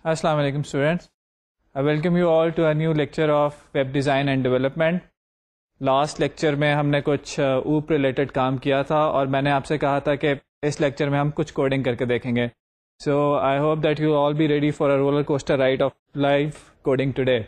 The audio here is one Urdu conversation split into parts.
Assalamu alaikum students. I welcome you all to a new lecture of web design and development. Last lecture میں ہم نے کچھ اوپ ریلیٹڈ کام کیا تھا اور میں نے آپ سے کہا تھا کہ اس لیکچر میں ہم کچھ کوڈنگ کر کے دیکھیں گے. So I hope that you all be ready for a roller coaster ride of life coding today.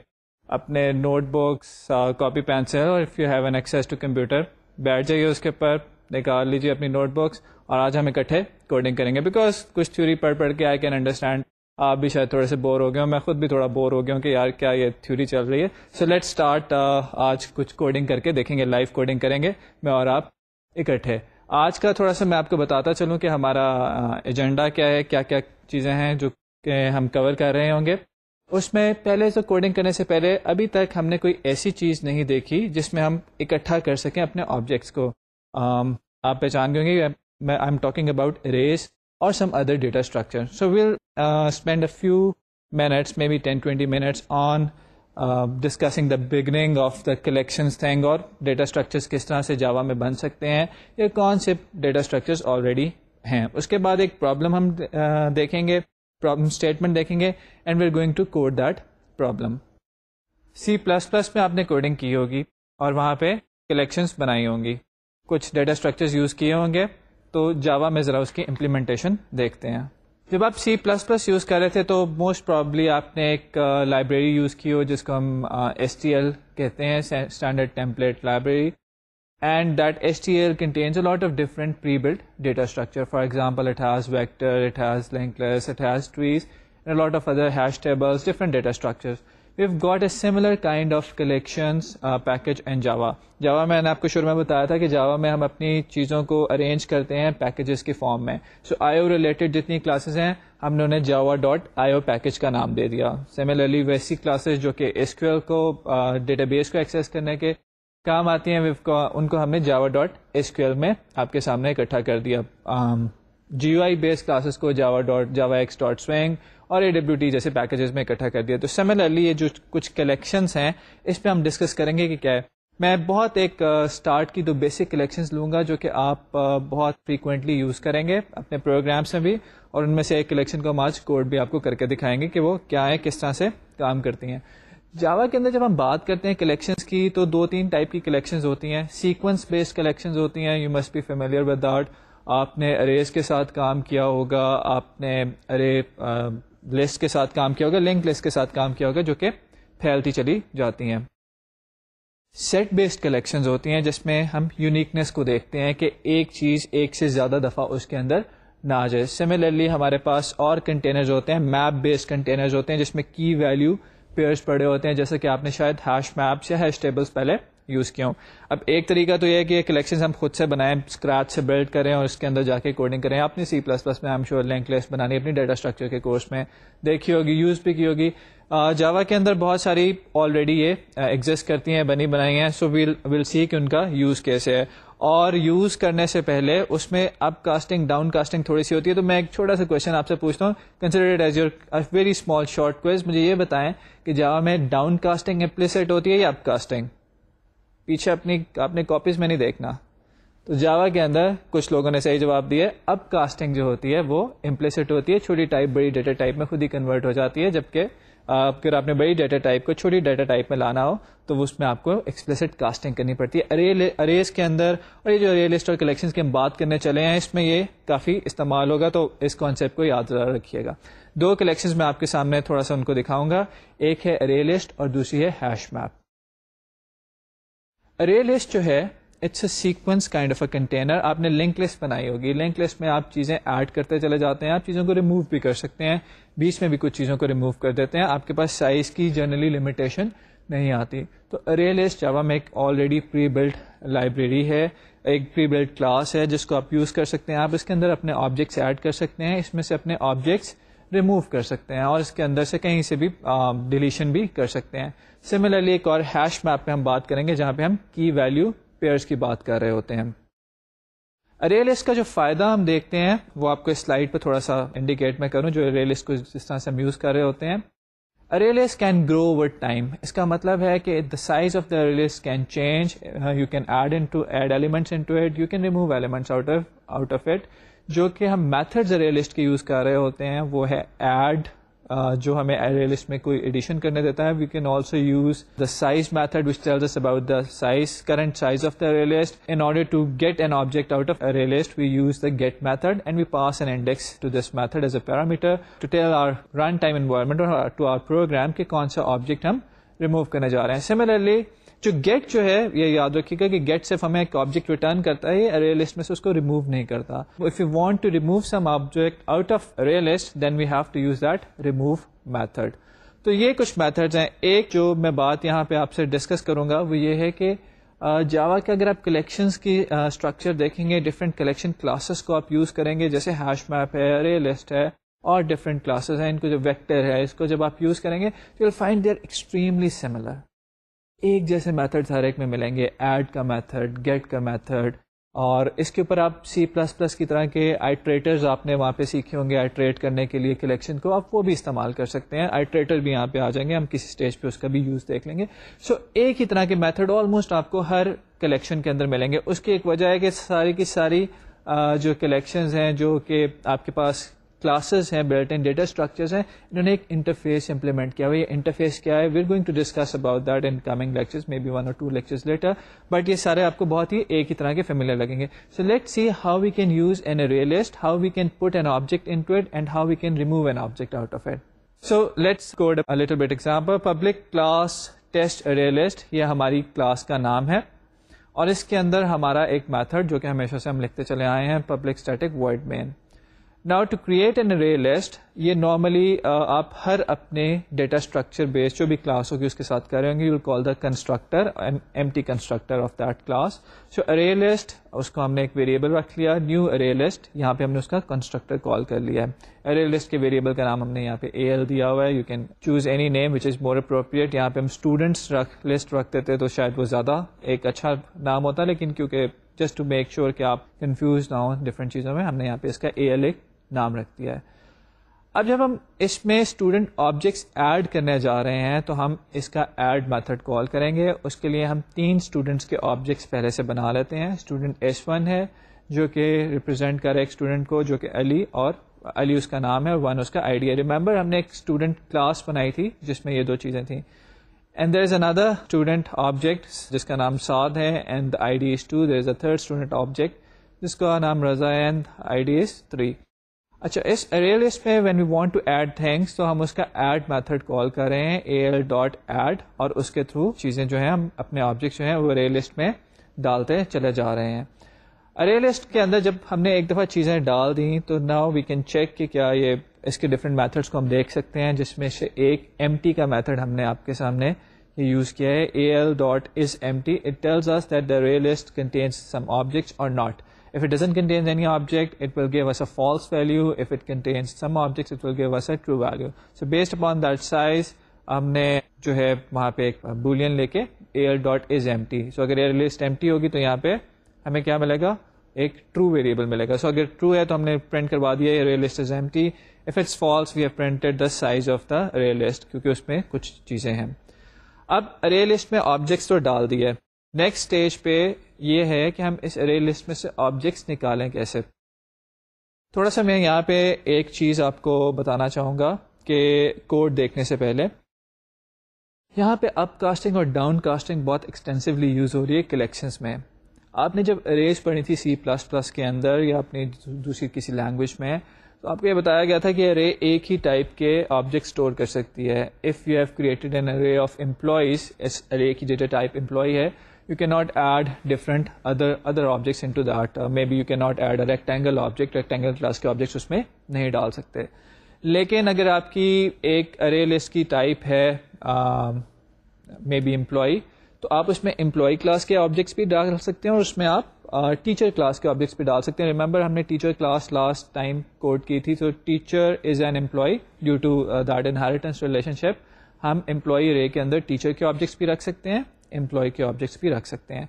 اپنے نوٹ بکس, کاپی پینسل اور if you have an access to computer بیٹھ جائیے اس کے اوپر, نکال لیجیے اپنی نوٹ بکس اور آج ہم اکٹھے کوڈنگ کریں گے. بیکاز کچھ تھیوری پڑھ کے آئی کین انڈرسٹینڈ آپ بھی شاید تھوڑے سے بور ہو گئے ہوں, میں خود بھی تھوڑا بور ہو گیا ہوں کہ یار کیا یہ تھیوری چل رہی ہے. So let start. آج کچھ کوڈنگ کر کے دیکھیں گے, لائف کوڈنگ کریں گے میں اور آپ اکٹھے. آج کا تھوڑا سا میں آپ کو بتاتا چلوں کہ ہمارا ایجنڈا کیا ہے, کیا کیا چیزیں ہیں جو کہ ہم کور کر رہے ہوں گے. اس میں پہلے تو کوڈنگ کرنے سے پہلے ابھی تک ہم نے کوئی ایسی چیز نہیں دیکھی جس میں ہم اکٹھا کر سکیں اپنے آبجیکٹس کو. آپ پہچان گئے ہوں گے I am talking about arrays or some other data structure. So we'll spend a few minutes, maybe 10-20 minutes on discussing the beginning of the collections thing اور data structures کس طرح سے جاوا میں بن سکتے ہیں, یا کون سے data structures already ہیں. اس کے بعد ایک problem ہم دیکھیں گے, problem statement دیکھیں گے and we're going to code that problem. C++ میں آپ نے کوڈنگ کی ہوگی اور وہاں پہ collections بنائی ہوں گی, کچھ data structures یوز کیے ہوں گے. تو جاوا میں ذرا اس کی امپلیمنٹیشن دیکھتے ہیں. جب آپ سی پلس پلس یوز کر رہے تھے تو موسٹ پرابلی آپ نے ایک لائبریری یوز کی ہو جس کو ہم ایس ٹی ایل کہتے ہیں, standard template library. And that S T L contains a lot of different prebuilt data structure. For example it has vector, it has link list, it has trees, and lot of other hash tables, different data structures. We've got a similar kind of collections package in Java. Java میں نے آپ کو شروع میں بتایا تھا کہ Java میں ہم اپنی چیزوں کو ارینج کرتے ہیں پیکیجز کی فارم میں. سو IO ریلیٹڈ جتنی کلاسز ہیں ہم نے انہیں java.io پیکیج کا نام دے دیا. سملرلی ویسی کلاسز جو کہ SQL کو ڈیٹا بیس کو ایکسیس کرنے کے کام آتی ہیں ان کو ہم نے java.sql میں آپ کے سامنے اکٹھا کر دیا. GUI بیس کلاسز کو javax.swing اور AWT جیسے پیکیجز میں اکٹھا کر دیا. تو سملرلی یہ جو کچھ کلیکشنز ہیں اس پہ ہم ڈسکس کریں گے کہ کیا ہے. میں بہت ایک اسٹارٹ کی 2 بیسک کلیکشنز لوں گا جو کہ آپ بہت فریکوینٹلی یوز کریں گے اپنے پروگرامس میں بھی, اور ان میں سے ایک کلیکشن کو ہم آج کوڈ بھی آپ کو کر کے دکھائیں گے کہ وہ کیا ہے, کس طرح سے کام کرتی ہیں. جاوا کے اندر جب ہم بات کرتے ہیں کلیکشنز کی تو 2-3 ٹائپ کی کلیکشنز ہوتی ہیں. سیکوینس بیسڈ کلیکشنز ہوتی ہیں, you must be familiar with that. آپ نے اریز کے ساتھ کام کیا ہوگا, آپ نے ارے لسٹ کے ساتھ کام کیا ہوگا, لنک لسٹ کے ساتھ کام کیا ہوگا, جو کہ پھیلتی چلی جاتی ہیں. سیٹ بیسڈ کلیکشنز ہوتی ہیں جس میں ہم یونیکنیس کو دیکھتے ہیں کہ ایک چیز ایک سے زیادہ دفعہ اس کے اندر نہ آ جائے. سملرلی ہمارے پاس اور کنٹینرز ہوتے ہیں, میپ بیسڈ کنٹینرز ہوتے ہیں جس میں کی ویلیو پیئرز پڑے ہوتے ہیں, جیسے کہ آپ نے شاید ہیش میپس یا ہیش ٹیبلز پہلے یوز کیا ہوں. اب ایک طریقہ تو یہ ہے کہ یہ کلیکشنز ہم خود سے بنائیں, اسکریچ سے بلڈ کریں اور اس کے اندر جا کے کوڈنگ کریں. آپ نے سی پلس پلس میں شور لنک لسٹ بنانی اپنی ڈیٹا اسٹرکچر کے کورس میں دیکھی ہوگی, یوز بھی کی ہوگی. جاوا کے اندر بہت ساری آلریڈی یہ ایگزسٹ کرتی ہیں, بنی بنائی ہیں. سو ویل سی کہ ان کا یوز کیسے ہے. اور یوز کرنے سے پہلے اس میں اپ کاسٹنگ ڈاؤن کاسٹنگ تھوڑی سی ہوتی ہے. تو میں ایک چھوٹا سا کوشچن آپ سے پوچھتا ہوں, consider it as your very small short quiz. مجھے یہ بتائیں کہ جاوا میں ڈاؤن کاسٹنگ امپلیسٹ ہوتی ہے یا اپ کاسٹنگ؟ پیچھے اپنی کاپیز میں نہیں دیکھنا. تو جاوا کے اندر کچھ لوگوں نے صحیح جواب دیا, اپ کاسٹنگ جو ہوتی ہے وہ امپلیسٹ ہوتی ہے. چھوٹی ٹائپ بڑی ڈیٹا ٹائپ میں خود ہی کنورٹ ہو جاتی ہے, جبکہ اگر آپ نے بڑی ڈیٹا ٹائپ کو چھوٹی ڈیٹا ٹائپ میں لانا ہو تو اس میں آپ کو ایکسپلیسٹ کاسٹنگ کرنی پڑتی ہے. اریز کے اندر, اور یہ جو ارے لسٹ اور کلیکشنز کی ہم بات کرنے چلے ہیں اس میں یہ کافی استعمال ہوگا, تو اس کانسیپٹ کو یاد رکھیے گا. 2 کلیکشنز میں آپ کے سامنے تھوڑا سا ان کو دکھاؤں گا. ایک ہے ارے لسٹ اور دوسری ہے ہیش میپ. ارے لسٹ جو ہے it's a sequence kind of a container. آپ نے لنک لسٹ بنائی ہوگی, لنک لسٹ میں آپ چیزیں ایڈ کرتے چلے جاتے ہیں, آپ چیزوں کو ریموو بھی کر سکتے ہیں, بیچ میں بھی کچھ چیزوں کو ریموو کر دیتے ہیں. آپ کے پاس سائز کی جنرلی لمیٹیشن نہیں آتی. تو ارے لسٹ جاوا میں ایک آلریڈی پری بلڈ لائبریری ہے, ایک پری بلڈ کلاس ہے جس کو آپ یوز کر سکتے ہیں. آپ اس کے اندر اپنے آبجیکٹس ایڈ کر سکتے ہیں, اس میں سے اپنے آبجیکٹس ریموو کر سکتے ہیں, اور اس کے اندر سے کہیں سے بھی ڈیلیشن بھی کر سکتے ہیں. سملرلی ایک اور ہیش میپ پہ ہم بات کریں گے جہاں پہ ہم کی ویلیو پیئرز کی بات کر رہے ہوتے ہیں. ارے لسٹ کا جو فائدہ ہم دیکھتے ہیں وہ آپ کو اس سلائڈ پہ تھوڑا سا انڈیکیٹ میں کروں, جو ارے لسٹ کو جس طرح سے ہم یوز کر رہے ہوتے ہیں. Array list can grow over time. اس کا مطلب ہے کہ the size of the array list can change. You can add elements into it. You can remove elements out of it. جو کہ ہم میتھڈز ارے لسٹ کے یوز کر رہے ہوتے ہیں وہ ہے ایڈ, جو ہمیں ارے لسٹ میں کوئی ایڈیشن کرنے دیتا ہے. We can also use the size method which tells us about the size, current size of the array list. In order to get an object out of array list we use the get method and we pass an index to this method as a parameter to tell our run time environment اور ٹو آور پروگرام کہ کون سا آبجیکٹ ہم ریموو کرنے جا رہے ہیں. سملرلی جو گیٹ جو ہے یہ یاد رکھیے گا کہ گیٹ صرف ہمیں ایک آبجیکٹ ریٹرن کرتا ہے, ارے لسٹ میں سے اس کو ریموو نہیں کرتا. If you want to remove some object out of array list then we have to use that remove method. تو یہ کچھ میتھڈز ہیں. ایک جو میں بات یہاں پہ آپ سے ڈسکس کروں گا وہ یہ ہے کہ جاوا کے اگر آپ کلیکشنز کی اسٹرکچر دیکھیں گے, ڈفرینٹ کلیکشن کلاسز کو آپ یوز کریں گے, جیسے ہیش میپ ہے, ارے لسٹ ہے اور ڈفرینٹ کلاسز ہیں. ان کو جو ویکٹر ہے اس کو جب آپ یوز کریں گے you will find they are extremely similar. ایک جیسے میتھڈ ہر ایک میں ملیں گے, ایڈ کا میتھڈ, گیٹ کا میتھڈ, اور اس کے اوپر آپ C++ کی طرح کے آئٹریٹرز آپ نے وہاں پہ سیکھے ہوں گے آئٹریٹ کرنے کے لیے کلیکشن کو, آپ وہ بھی استعمال کر سکتے ہیں. آئٹریٹر بھی یہاں پہ آ جائیں گے, ہم کسی اسٹیج پہ اس کا بھی یوز دیکھ لیں گے. سو ایک ہی طرح کے میتھڈ آلموسٹ آپ کو ہر کلیکشن کے اندر ملیں گے. اس کی ایک وجہ ہے کہ ساری کی ساری جو کلیکشنز ہیں جو کہ آپ کے پاس کلاسز ہیں, بلٹ ان ڈیٹا اسٹرکچرز ہیں, انہوں نے ایک انٹرفیس امپلیمنٹ کیا ہوا. یہ انٹرفیس کیا ہے, we are going to discuss about that in coming lectures, maybe 1 or 2 lectures later, but یہ سارے آپ کو بہت ہی ایک ہی طرح کے فیملیئر لگیں گے. So let's see how we can use an array list, how we can put an object into it and how we can remove an object out of it. So let's code a little bit example. Public class test array list, یہ ہماری کلاس کا نام ہے اور اس کے اندر ہمارا ایک میتھڈ جو کہ ہمیشہ سے ہم لکھتے چلے آئے ہیں, public static void main. Now to create an array list, یہ نارملی آپ ہر اپنے ڈیٹا اسٹرکچر بیس جو بھی کلاس ہوگی اس کے ساتھ کریں گے. You will call the constructor empty constructor of that class. So array list, اس کو ہم نے ایک ویریبل رکھ لیا, نیو array list, یہاں پہ ہم نے اس کا کنسٹرکٹر کال کر لیا ہے. array list کے ویریبل کا نام ہم نے یہاں پہ AL دیا ہوا ہے. You can choose any name which is more appropriate. یہاں پہ ہم اسٹوڈنٹس لسٹ رکھتے تھے تو شاید وہ زیادہ ایک اچھا نام ہوتا, لیکن کیونکہ جسٹ ٹو میک شیور کہ آپ کنفیوز نہ ہوں ڈفرینٹ چیزوں میں, ہم نے یہاں پہ اس کا AL ایک نام رکھ دیا ہے. اب جب ہم اس میں اسٹوڈنٹ آبجیکٹس ایڈ کرنے جا رہے ہیں تو ہم اس کا ایڈ میتھڈ کال کریں گے. اس کے لیے ہم 3 اسٹوڈنٹس کے آبجیکٹس پہلے سے بنا لیتے ہیں. اسٹوڈنٹ S1 ہے جو کہ ریپرزینٹ کر رہا ہے ایک اسٹوڈنٹ کو جو کہ علی, اور علی اس کا نام ہے اور 1 اس کا ID ہے. ریمبر ہم نے ایک اسٹوڈنٹ کلاس بنائی تھی جس میں یہ 2 چیزیں تھیں. And there is another student object جس کا نام سعد ہے and the ID is 2. there is a third student object جس کا نام رضا ہے اینڈ ID is 3. اچھا, اس ارے لسٹ میں when we want to add things تو ہم اس کا ایڈ میتھڈ کال کر رہے ہیں AL.add, اور اس کے تھرو چیزیں جو ہیں ہم اپنے آبجیکٹ جو ہیں وہ ارے لسٹ میں ڈالتے چلے جا رہے ہیں. ارے لسٹ کے اندر جب ہم نے ایک دفعہ چیزیں ڈال دیں تو ناؤ وی کین چیک کہ کیا یہ اس کے ڈفرینٹ میتھڈس کو ہم دیکھ سکتے ہیں, جس میں سے ایک empty کا میتھڈ ہم نے آپ کے سامنے یہ یوز کیا ہے. AL.isEmpty, it tells us that the array list contains some objects or not. If it doesn't contain any object, it will give us a false value. If it contains some objects, it will give us a true value. So based upon that size, ہم نے جو ہے وہاں پہ ایک بولین لے کے AL.isEmpty. So اگر array list empty ہوگی تو یہاں پہ ہمیں کیا ملے گا, ایک true variable ملے گا. So اگر true ہے تو ہم نے print کروا دیا array list is empty. If it's false, we have printed the size of the array list کیونکہ اس میں کچھ چیزیں ہیں. اب array list میں objects تو ڈال دیے. نیکسٹ اسٹیج پہ یہ ہے کہ ہم اس ارے لسٹ میں سے آبجیکٹس نکالیں کیسے. تھوڑا سا میں یہاں پہ ایک چیز آپ کو بتانا چاہوں گا کہ کوڈ دیکھنے سے پہلے یہاں پہ اپ کاسٹنگ اور ڈاؤن کاسٹنگ بہت ایکسٹینسولی یوز ہو رہی ہے کلیکشنس میں. آپ نے جب اریز پڑھی تھی C++ کے اندر یا اپنی دوسری کسی لینگویج میں تو آپ کو یہ بتایا گیا تھا کہ ارے ایک ہی ٹائپ کے آبجیکٹ اسٹور کر سکتی ہے. If you have created an array of employees, اس ارے کی ڈیٹا ٹائپ امپلائی ہے, you cannot add different other objects into that. Maybe you cannot add a rectangle object, rectangle class کے objects اس میں نہیں ڈال سکتے. لیکن اگر آپ کی ایک array list کی ٹائپ ہے maybe employee, تو آپ اس میں employee class کے objects بھی ڈال سکتے ہیں اور اس میں آپ teacher class کے objects بھی ڈال سکتے ہیں. Remember ہم نے teacher class last time code کی تھی, so teacher is an employee due to that inheritance relationship. ہم employee array کے اندر teacher کے objects بھی رکھ سکتے ہیں, امپلائی کے آبجیکٹس بھی رکھ سکتے ہیں.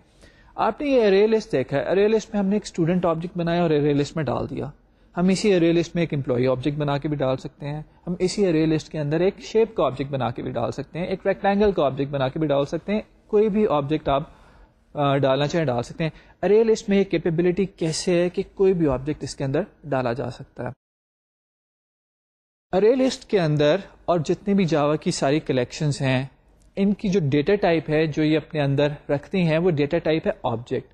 آپ نے یہ ارے لسٹ دیکھا ہے, ارے لسٹ میں ہم نے ایک اسٹوڈنٹ آبجیکٹ بنایا اور ارے لسٹ میں ڈال دیا. ہم اسی ارے لسٹ میں ایک امپلائی آبجیکٹ بنا کے بھی ڈال سکتے ہیں. ہم اسی ارے لسٹ کے اندر ایک شیپ کا آبجیکٹ بنا کے بھی ڈال سکتے ہیں, ایک ریکٹینگل کا آبجیکٹ بنا کے بھی ڈال سکتے ہیں. کوئی بھی آبجیکٹ آپ ڈالنا چاہیں ڈال سکتے ہیں. ارے لسٹ میں یہ کیپیبلٹی کیسے ہے کہ کوئی بھی آبجیکٹ اس کے اندر ڈالا جا سکتا ہے. ارے لسٹ کے اندر اور جتنے بھی جاوا کی ساری کلیکشنز ہیں ان کی جو ڈیٹا ٹائپ ہے جو یہ اپنے اندر رکھتی ہیں وہ ڈیٹا ٹائپ ہے آبجیکٹ.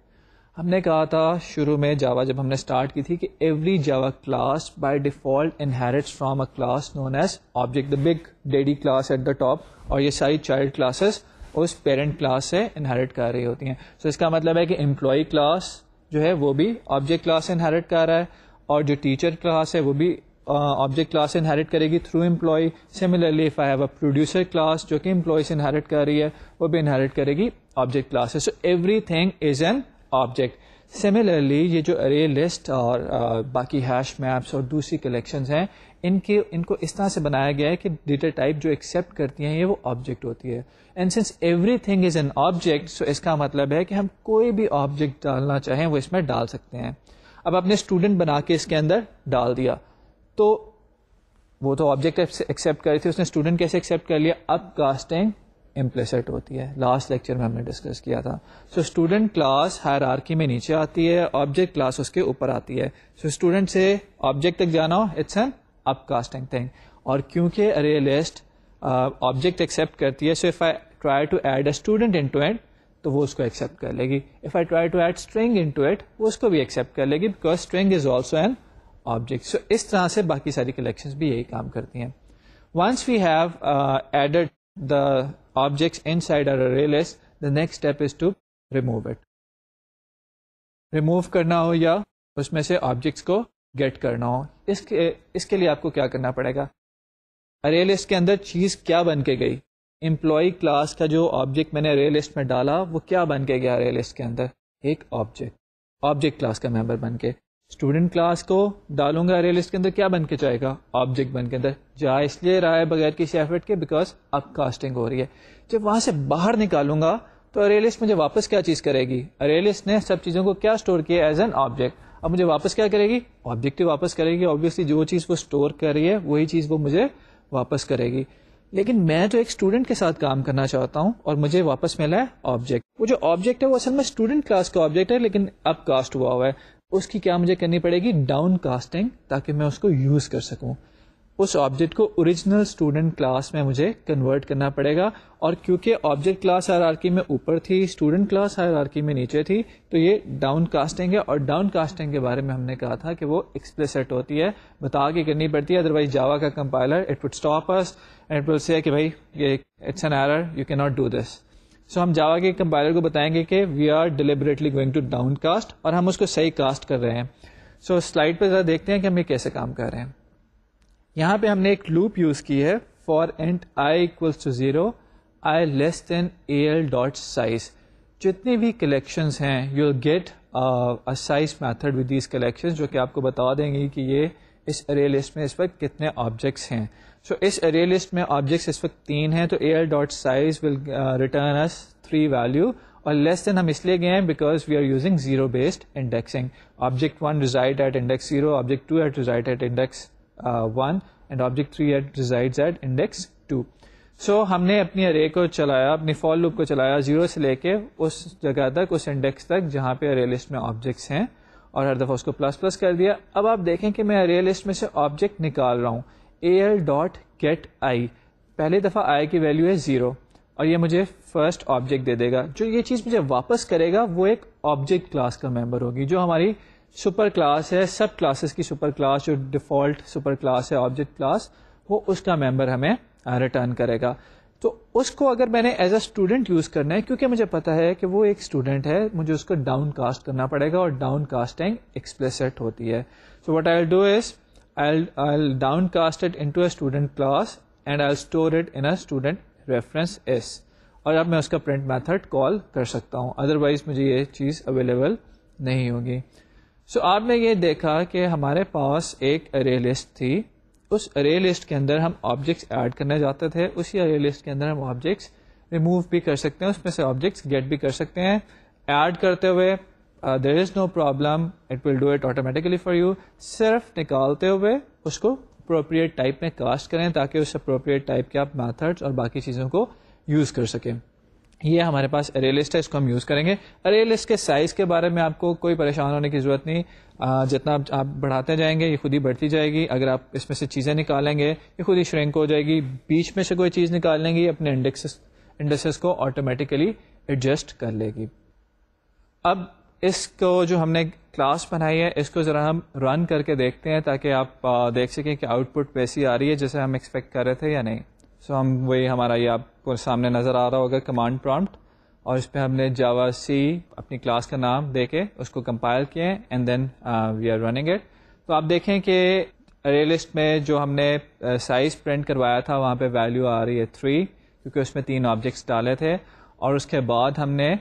ہم نے کہا تھا شروع میں جاوا جب ہم نے اسٹارٹ کی تھی کہ every Java class by default inherits from a class known as object, the big daddy class at the top, اور یہ ساری چائلڈ کلاسز اس پیرنٹ کلاس سے انہیریٹ کر رہی ہوتی ہیں. سو اس کا مطلب ہے کہ امپلائی کلاس جو ہے وہ بھی آبجیکٹ کلاس سے انہیریٹ کر رہا ہے, اور جو ٹیچر کلاس ہے وہ بھی آبجیکٹ کلاس سے انہیریٹ کرے گی through employee. Similarly if I have a producer class جو کہ امپلائی سے انہیریٹ کر رہی ہے وہ بھی انہیریٹ کرے گی آبجیکٹ کلاس سے. So every thing is an object. Similarly یہ جو ارے لسٹ اور باقی ہیش میپس اور دوسری کلیکشنز ہیں ان کو اس طرح سے بنایا گیا ہے کہ ڈیٹا ٹائپ جو ایکسیپٹ کرتی ہیں یہ وہ آبجیکٹ ہوتی ہے. And since everything is an object, so اس کا مطلب ہے کہ ہم کوئی بھی آبجیکٹ ڈالنا چاہیں وہ اس میں ڈال سکتے ہیں. اب آپ نے اسٹوڈنٹ بنا کے اس کے اندر ڈال دیا تو وہ تو آبجیکٹ ایکسیپٹ کری تھی, اس نے اسٹوڈنٹ کیسے ایکسیپٹ کر لیا. اب کاسٹنگ امپلیسٹ ہوتی ہے, لاسٹ لیکچر میں ہم نے ڈسکس کیا تھا. سو اسٹوڈنٹ کلاس ہائرارکی میں نیچے آتی ہے, آبجیکٹ کلاس اس کے اوپر آتی ہے. سو اسٹوڈنٹ سے آبجیکٹ تک جانا ہو it's an up casting thing. اور کیونکہ ارے لسٹ آبجیکٹ ایکسیپٹ کرتی ہے, so if I try to add a student into it تو وہ اس کو ایکسیپٹ کر لے گی. If I try to add string into it وہ اس کو بھی ایکسیپٹ کر لے گی because string is also an object. So اس طرح سے باقی ساری کلیکشنز بھی یہی کام کرتی ہیں. Once we have added the objects inside our array list, the next step is to remove it. remove کرنا ہو یا اس میں سے آبجیکٹس کو گیٹ کرنا ہو, اس کے لیے آپ کو کیا کرنا پڑے گا. array list کے اندر چیز کیا بن کے گئی, امپلائی کلاس کا جو آبجیکٹ میں نے array list میں ڈالا وہ کیا بن کے گیا array list کے اندر, ایک آبجیکٹ کلاس کا ممبر بن کے. اسٹوڈنٹ کلاس کو ڈالوں گا ارے لسٹ کے اندر, کیا بن کے جائے گا, آبجیکٹ بن کے اندر. جا اس لیے رہا ہے بغیر کسی ایفرٹ کے بیکاز اب کاسٹنگ ہو رہی ہے. جب وہاں سے باہر نکالوں گا تو ارے لسٹ مجھے واپس کیا چیز کرے گی, ارے لسٹ نے سب چیزوں کو کیا اسٹور کیا ایز این آبجیکٹ. اب مجھے واپس کیا کرے گی, آبجیکٹ ہی واپس کرے گی. آبویسلی جو چیز وہ اسٹور کر رہی ہے وہی چیز وہ مجھے واپس کرے گی. لیکن میں تو ایک اسٹوڈنٹ کے ساتھ کام کرنا چاہتا ہوں اور مجھے واپس ملا ہے آبجیکٹ. وہ جو آبجیکٹ ہے وہ اصل میں اسٹوڈنٹ کلاس کا آبجیکٹ ہے لیکن اب کاسٹ ہوا ہے. اس کی کیا مجھے کرنی پڑے گی, ڈاؤن کاسٹنگ, تاکہ میں اس کو یوز کر سکوں. اس آبجیکٹ کو اوریجنل اسٹوڈنٹ کلاس میں مجھے کنورٹ کرنا پڑے گا. اور کیونکہ آبجیکٹ کلاس ہائرارکی میں اوپر تھی, اسٹوڈنٹ کلاس ہائرارکی میں نیچے تھی, تو یہ ڈاؤن کاسٹنگ ہے. اور ڈاؤن کاسٹنگ کے بارے میں ہم نے کہا تھا کہ وہ ایکسپلیسٹ ہوتی ہے, بتا کے کرنی پڑتی ہے, ادروائز جاوا کا compiler it would stop us and it will say کہ بھائی یہ it's an error, you can not do this. سو ہم جاوا کے کمپائلر کو بتائیں گے کہ we are deliberately going to downcast, اور ہم اس کو صحیح کاسٹ کر رہے ہیں. سو سلائڈ پہ ذرا دیکھتے ہیں کہ ہم یہ کیسے کام کر رہے ہیں. یہاں پہ ہم نے ایک لوپ یوز کی ہے, for int I equals to 0 I less than AL dot size. جتنی بھی کلیکشنز ہیں you will get size method with these collections, جو کہ آپ کو بتا دیں گی کہ یہ اس ارے لسٹ میں اس وقت کتنے آبجیکٹس ہیں. سو اس ارے لسٹ میں آبجیکٹس اس وقت 3 ہیں, تو AL dot size will return اس 3 ویلیو, اور لیس دین ہم اس لیے گئے ہیں because we are using zero based indexing. Object 1 reside at index 0, object 2 reside at index 1 and object 3 resides at index 2. So ہم نے اپنی ارے کو چلایا, اپنی فور لوپ کو چلایا 0 سے لے کے اس جگہ تک, اس انڈیکس تک جہاں پہ ارے لسٹ میں آبجیکٹس ہیں, اور ہر دفعہ اس کو پلس پلس کر دیا. اب آپ دیکھیں کہ میں ارے لسٹ میں سے آبجیکٹ نکال رہا ہوں, AL ڈاٹ گیٹ آئی, پہلی دفعہ آئی کی ویلیو ہے 0 اور یہ مجھے فرسٹ آبجیکٹ دے دے گا. جو یہ چیز مجھے واپس کرے گا وہ ایک آبجیکٹ کلاس کا ممبر ہوگی, جو ہماری سپر کلاس ہے, سب کلاسز کی سپر کلاس, جو ڈیفالٹ سپر کلاس ہے آبجیکٹ کلاس, وہ اس کا ممبر ہمیں ریٹرن کرے گا. تو اس کو اگر میں نے ایز اے اسٹوڈنٹ یوز کرنا ہے, کیونکہ مجھے پتا ہے کہ وہ ایک اسٹوڈنٹ ہے, مجھے اس کو ڈاؤن کاسٹ کرنا پڑے گا, اور ڈاؤن کاسٹنگ ایکسپلیسٹ ہوتی ہے. So what I do is I'll downcast it into a student class and I'll store it in a student reference s, اور اب میں اس کا print method کال کر سکتا ہوں, ادروائز مجھے یہ چیز اویلیبل نہیں ہوگی. سو آپ نے یہ دیکھا کہ ہمارے پاس ایک array list تھی, اس array list کے اندر ہم آبجیکٹس ایڈ کرنے جاتے تھے, اسی array list کے اندر ہم آبجیکٹس ریموو بھی کر سکتے ہیں, اس میں سے آبجیکٹس گیٹ بھی کر سکتے ہیں. ایڈ کرتے ہوئے there is no problem, it will do it automatically for you. صرف نکالتے ہوئے اس کو appropriate ٹائپ میں کاسٹ کریں تاکہ اس appropriate ٹائپ کے آپ میتھڈس اور باقی چیزوں کو یوز کر سکیں. یہ ہمارے پاس ارے لسٹ ہے, اس کو ہم یوز کریں گے. ارے لسٹ کے سائز کے بارے میں آپ کو کوئی پریشان ہونے کی ضرورت نہیں, جتنا آپ بڑھاتے جائیں گے یہ خود ہی بڑھتی جائے گی. اگر آپ اس میں سے چیزیں نکالیں گے یہ خود ہی شرنک ہو جائے گی. بیچ میں سے کوئی چیز نکال لیں گے, اپنے انڈیکسز کو آٹومیٹیکلی ایڈجسٹ کر لے گی. اب اس کو جو ہم نے کلاس بنائی ہے اس کو ذرا ہم رن کر کے دیکھتے ہیں تاکہ آپ دیکھ سکیں کہ آؤٹ پٹ ویسی آ رہی ہے جیسے ہم ایکسپیکٹ کر رہے تھے یا نہیں. سو ہم وہی ہمارا یہ آپ کو سامنے نظر آ رہا ہوگا کمانڈ پرامپٹ, اور اس پہ ہم نے جاوا سی اپنی کلاس کا نام دے کے اس کو کمپائل کیے and then we are running it. تو آپ دیکھیں کہ ارے لسٹ میں جو ہم نے سائز پرنٹ کروایا تھا وہاں پہ ویلیو آ رہی ہے 3 کیونکہ اس میں 3 آبجیکٹس ڈالے تھے. اور اس کے بعد ہم نے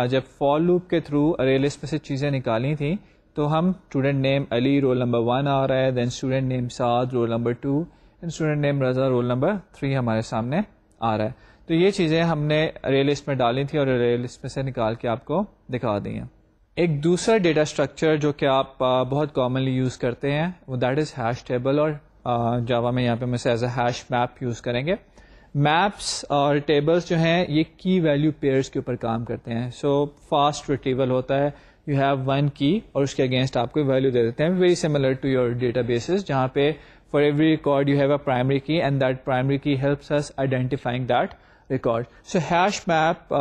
جب فار لوپ کے تھرو ارے لسٹ میں سے چیزیں نکالی تھیں تو ہم student name Ali roll number 1 آ رہا ہے, then student name Saad roll number 2, and student name Raza roll number 3 ہمارے سامنے آ رہا ہے. تو یہ چیزیں ہم نے ارے لسٹ میں ڈالی تھی اور ارے لسٹ میں سے نکال کے آپ کو دکھا دی ہیں. ایک دوسرا ڈیٹا اسٹرکچر جو کہ آپ بہت کامنلی یوز کرتے ہیں وہ دیٹ از ہیش ٹیبل, اور جاوا میں یہاں پہ میں سے as a hash map use کریں گے. میپس اور ٹیبلس جو ہیں یہ کی ویلیو پیئرس کے اوپر کام کرتے ہیں. سو فاسٹ ریٹریول ہوتا ہے, یو ہیو ون کی اور اس کے اگینسٹ آپ کو ویلیو دے دیتے ہیں, very similar to your databases, جہاں پہ for every record you have a primary key and that primary key helps us identifying that record. So hash map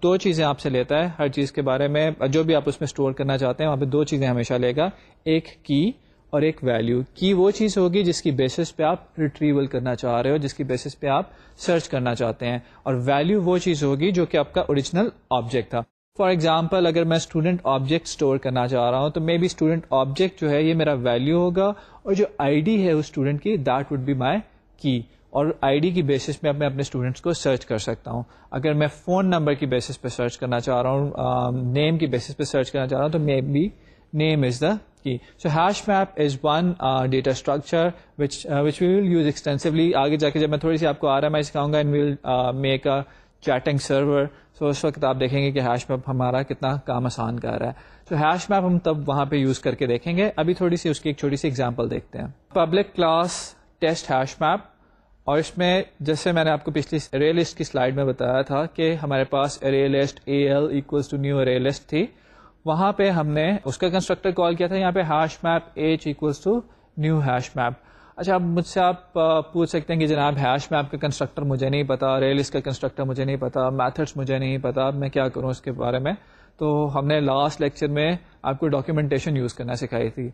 2 چیزیں آپ سے لیتا ہے ہر چیز کے بارے میں, جو بھی آپ اس میں اسٹور کرنا چاہتے ہیں وہاں پہ 2 چیزیں ہمیشہ لے گا, ایک کی اور ایک ویلیو. کی وہ چیز ہوگی جس کی بیسس پہ آپ ریٹریول کرنا چاہ رہے ہو, جس کی بیسس پہ آپ سرچ کرنا چاہتے ہیں, اور ویلیو وہ چیز ہوگی جو کہ آپ کا اوریجنل آبجیکٹ تھا. فار ایگزامپل اگر میں اسٹوڈنٹ آبجیکٹ اسٹور کرنا چاہ رہا ہوں تو مے بی اسٹوڈنٹ آبجیکٹ جو ہے یہ میرا ویلیو ہوگا, اور جو آئی ڈی ہے اس اسٹوڈنٹ کی دیٹ وڈ بی مائی کی, اور آئی ڈی کی بیسس پہ میں اپنے اسٹوڈنٹس کو سرچ کر سکتا ہوں. اگر میں فون نمبر کی بیسس پہ سرچ کرنا چاہ رہا ہوں, نیم کی بیسس پہ سرچ کرنا چاہ رہا ہوں, تو maybe name is the key. So hash map is one data structure which we will use extensively. آگے جا کے جب میں تھوڑی سی آپ کو RMI سکھاؤں God and we'll make a chatting server. So اس وقت آپ دیکھیں گے کہ hash map ہمارا کتنا کام آسان کر رہا ہے. So hash map ہم تب وہاں پہ یوز کر کے دیکھیں گے. ابھی تھوڑی سی اس کی ایک چھوٹی سی ایگزامپل دیکھتے ہیں. Public class test hash map, اور اس میں جیسے میں نے آپ کو پچھلی array list کی سلائڈ میں بتایا تھا کہ ہمارے پاس array list AL equals to new array list تھی, وہاں پہ ہم نے اس کا کنسٹرکٹر کال کیا تھا. یہاں پہ hash map H equals to new hash map. اچھا, اب مجھ سے آپ پوچھ سکتے ہیں کہ جناب ہیش میپ کا کنسٹرکٹر مجھے نہیں پتا, ارے لسٹ کا کنسٹرکٹر مجھے نہیں پتا, میتھڈس مجھے نہیں پتا, میں کیا کروں اس کے بارے میں. تو ہم نے لاسٹ لیکچر میں آپ کو ڈاکیومنٹیشن یوز کرنا سکھائی تھی.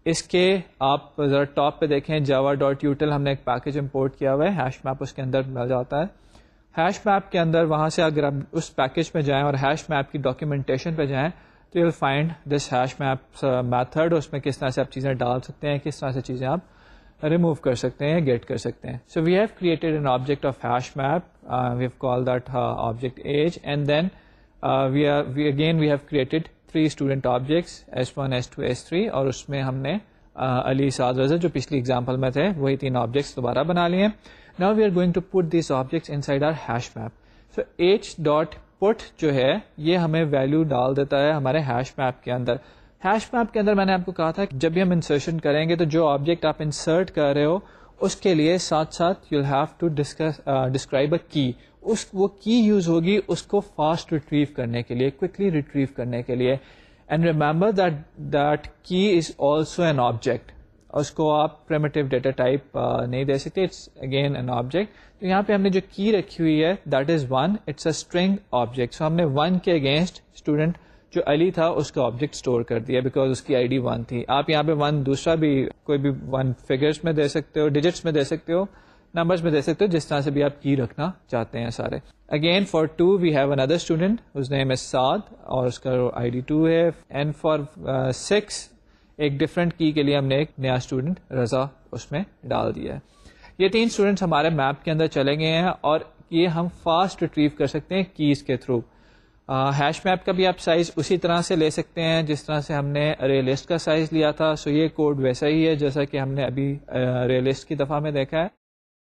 اس کے آپ ذرا ٹاپ پہ دیکھیں java.util, ہم نے ایک پیکج امپورٹ کیا ہوا ہے, ہیش میپ اس کے اندر مل جاتا ہے. ہیش میپ کے اندر وہاں سے اگر آپ اس پیکج پہ جائیں اور ہیش میپ کی ڈاکیومنٹیشن پہ جائیں تو you will find this hash map method. اس میں کس طرح سے آپ چیزیں ڈال سکتے ہیں, کس طرح سے چیزیں آپ ریموو کر سکتے ہیں, گیٹ کر سکتے ہیں. So we have created an object of hash map, we have call that object H, and then we have created 3 student objects S1 S2 S3, اور اس میں ہم نے علی سعد رضا جو پچھلی ایگزامپل میں تھے وہی 3 آبجیکٹس دوبارہ بنا لیے. Now we are going to put these objects inside our hash map. So H put جو ہے یہ ہمیں ویلیو ڈال دیتا ہے ہمارے ہیش میپ کے اندر. ہیش میپ کے اندر میں نے آپ کو کہا تھا کہ جب بھی ہم انسرشن کریں گے تو جو آبجیکٹ آپ انسرٹ کر رہے ہو اس کے لیے ساتھ ساتھ you have to describe a key. وہ کی یوز ہوگی اس کو فاسٹ ریٹریو کرنے کے لیے, کوئکلی ریٹریو کرنے کے لیے. اینڈ ریمبر دیٹ کی از آلسو این آبجیکٹ, اس کو آپ پریمیٹیو ڈیٹا ٹائپ نہیں دے سکتے, اٹس اگین این آبجیکٹ. تو یہاں پہ ہم نے جو کی رکھی ہوئی ہے that is 1, it's a string object. So ہم نے 1 کے اگینسٹ اسٹوڈنٹ جو علی تھا اس کا آبجیکٹ اسٹور کر دیا بیکاز اس کی آئی ڈی 1 تھی. آپ یہاں پہ 1 دوسرا بھی کوئی بھی 1 فگرس میں دے سکتے ہو, ڈیجٹس میں دے سکتے ہو, نمبرز میں دے سکتے ہو, جس طرح سے بھی آپ کی رکھنا چاہتے ہیں سارے. اگین فار 2 وی ہیو اندر student his name is Saad اور اس کا آئی ڈی 2 ہے. اینڈ فار 6 ایک ڈفرینٹ کی کے لیے ہم نے ایک نیا اسٹوڈنٹ رضا اس میں ڈال دیا ہے. یہ 3 اسٹوڈنٹس ہمارے میپ کے اندر چلے گئے ہیں اور یہ ہم فاسٹ ریٹریو کر سکتے ہیں کیز کے تھرو. ہیش میپ کا بھی آپ سائز اسی طرح سے لے سکتے ہیں جس طرح سے ہم نے ارے لسٹ کا سائز لیا تھا. سو یہ کوڈ ویسا ہی ہے جیسا کہ ہم نے ابھی ارے لسٹ کی دفعہ میں دیکھا ہے.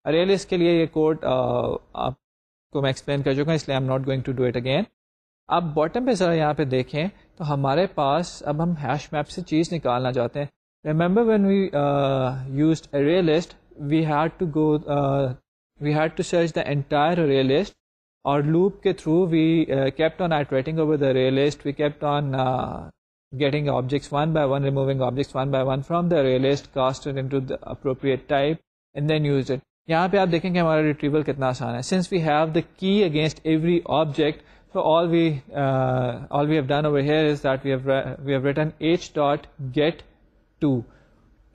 ارے لسٹ کے لیے یہ کوڈ آپ کو میں ایکسپلین کر چکا ہوں, اس لیے I am not going to do it again. آپ باٹم پہ ذرا یہاں پہ دیکھیں تو ہمارے پاس اب ہم ہیش میپ سے چیز نکالنا چاہتے ہیں. Remember when we used array list we had to search the entire array list اور لوپ کے through we kept on iterating over the array list, we kept on getting objects one by one, removing objects one by one from the array list, cast it into the appropriate type and then used it. یہاں پہ آپ دیکھیں کہ ہمارا ریٹریول کتنا آسان ہے. since we have the key against every object, so all we have done over here is that we have written h.get 2.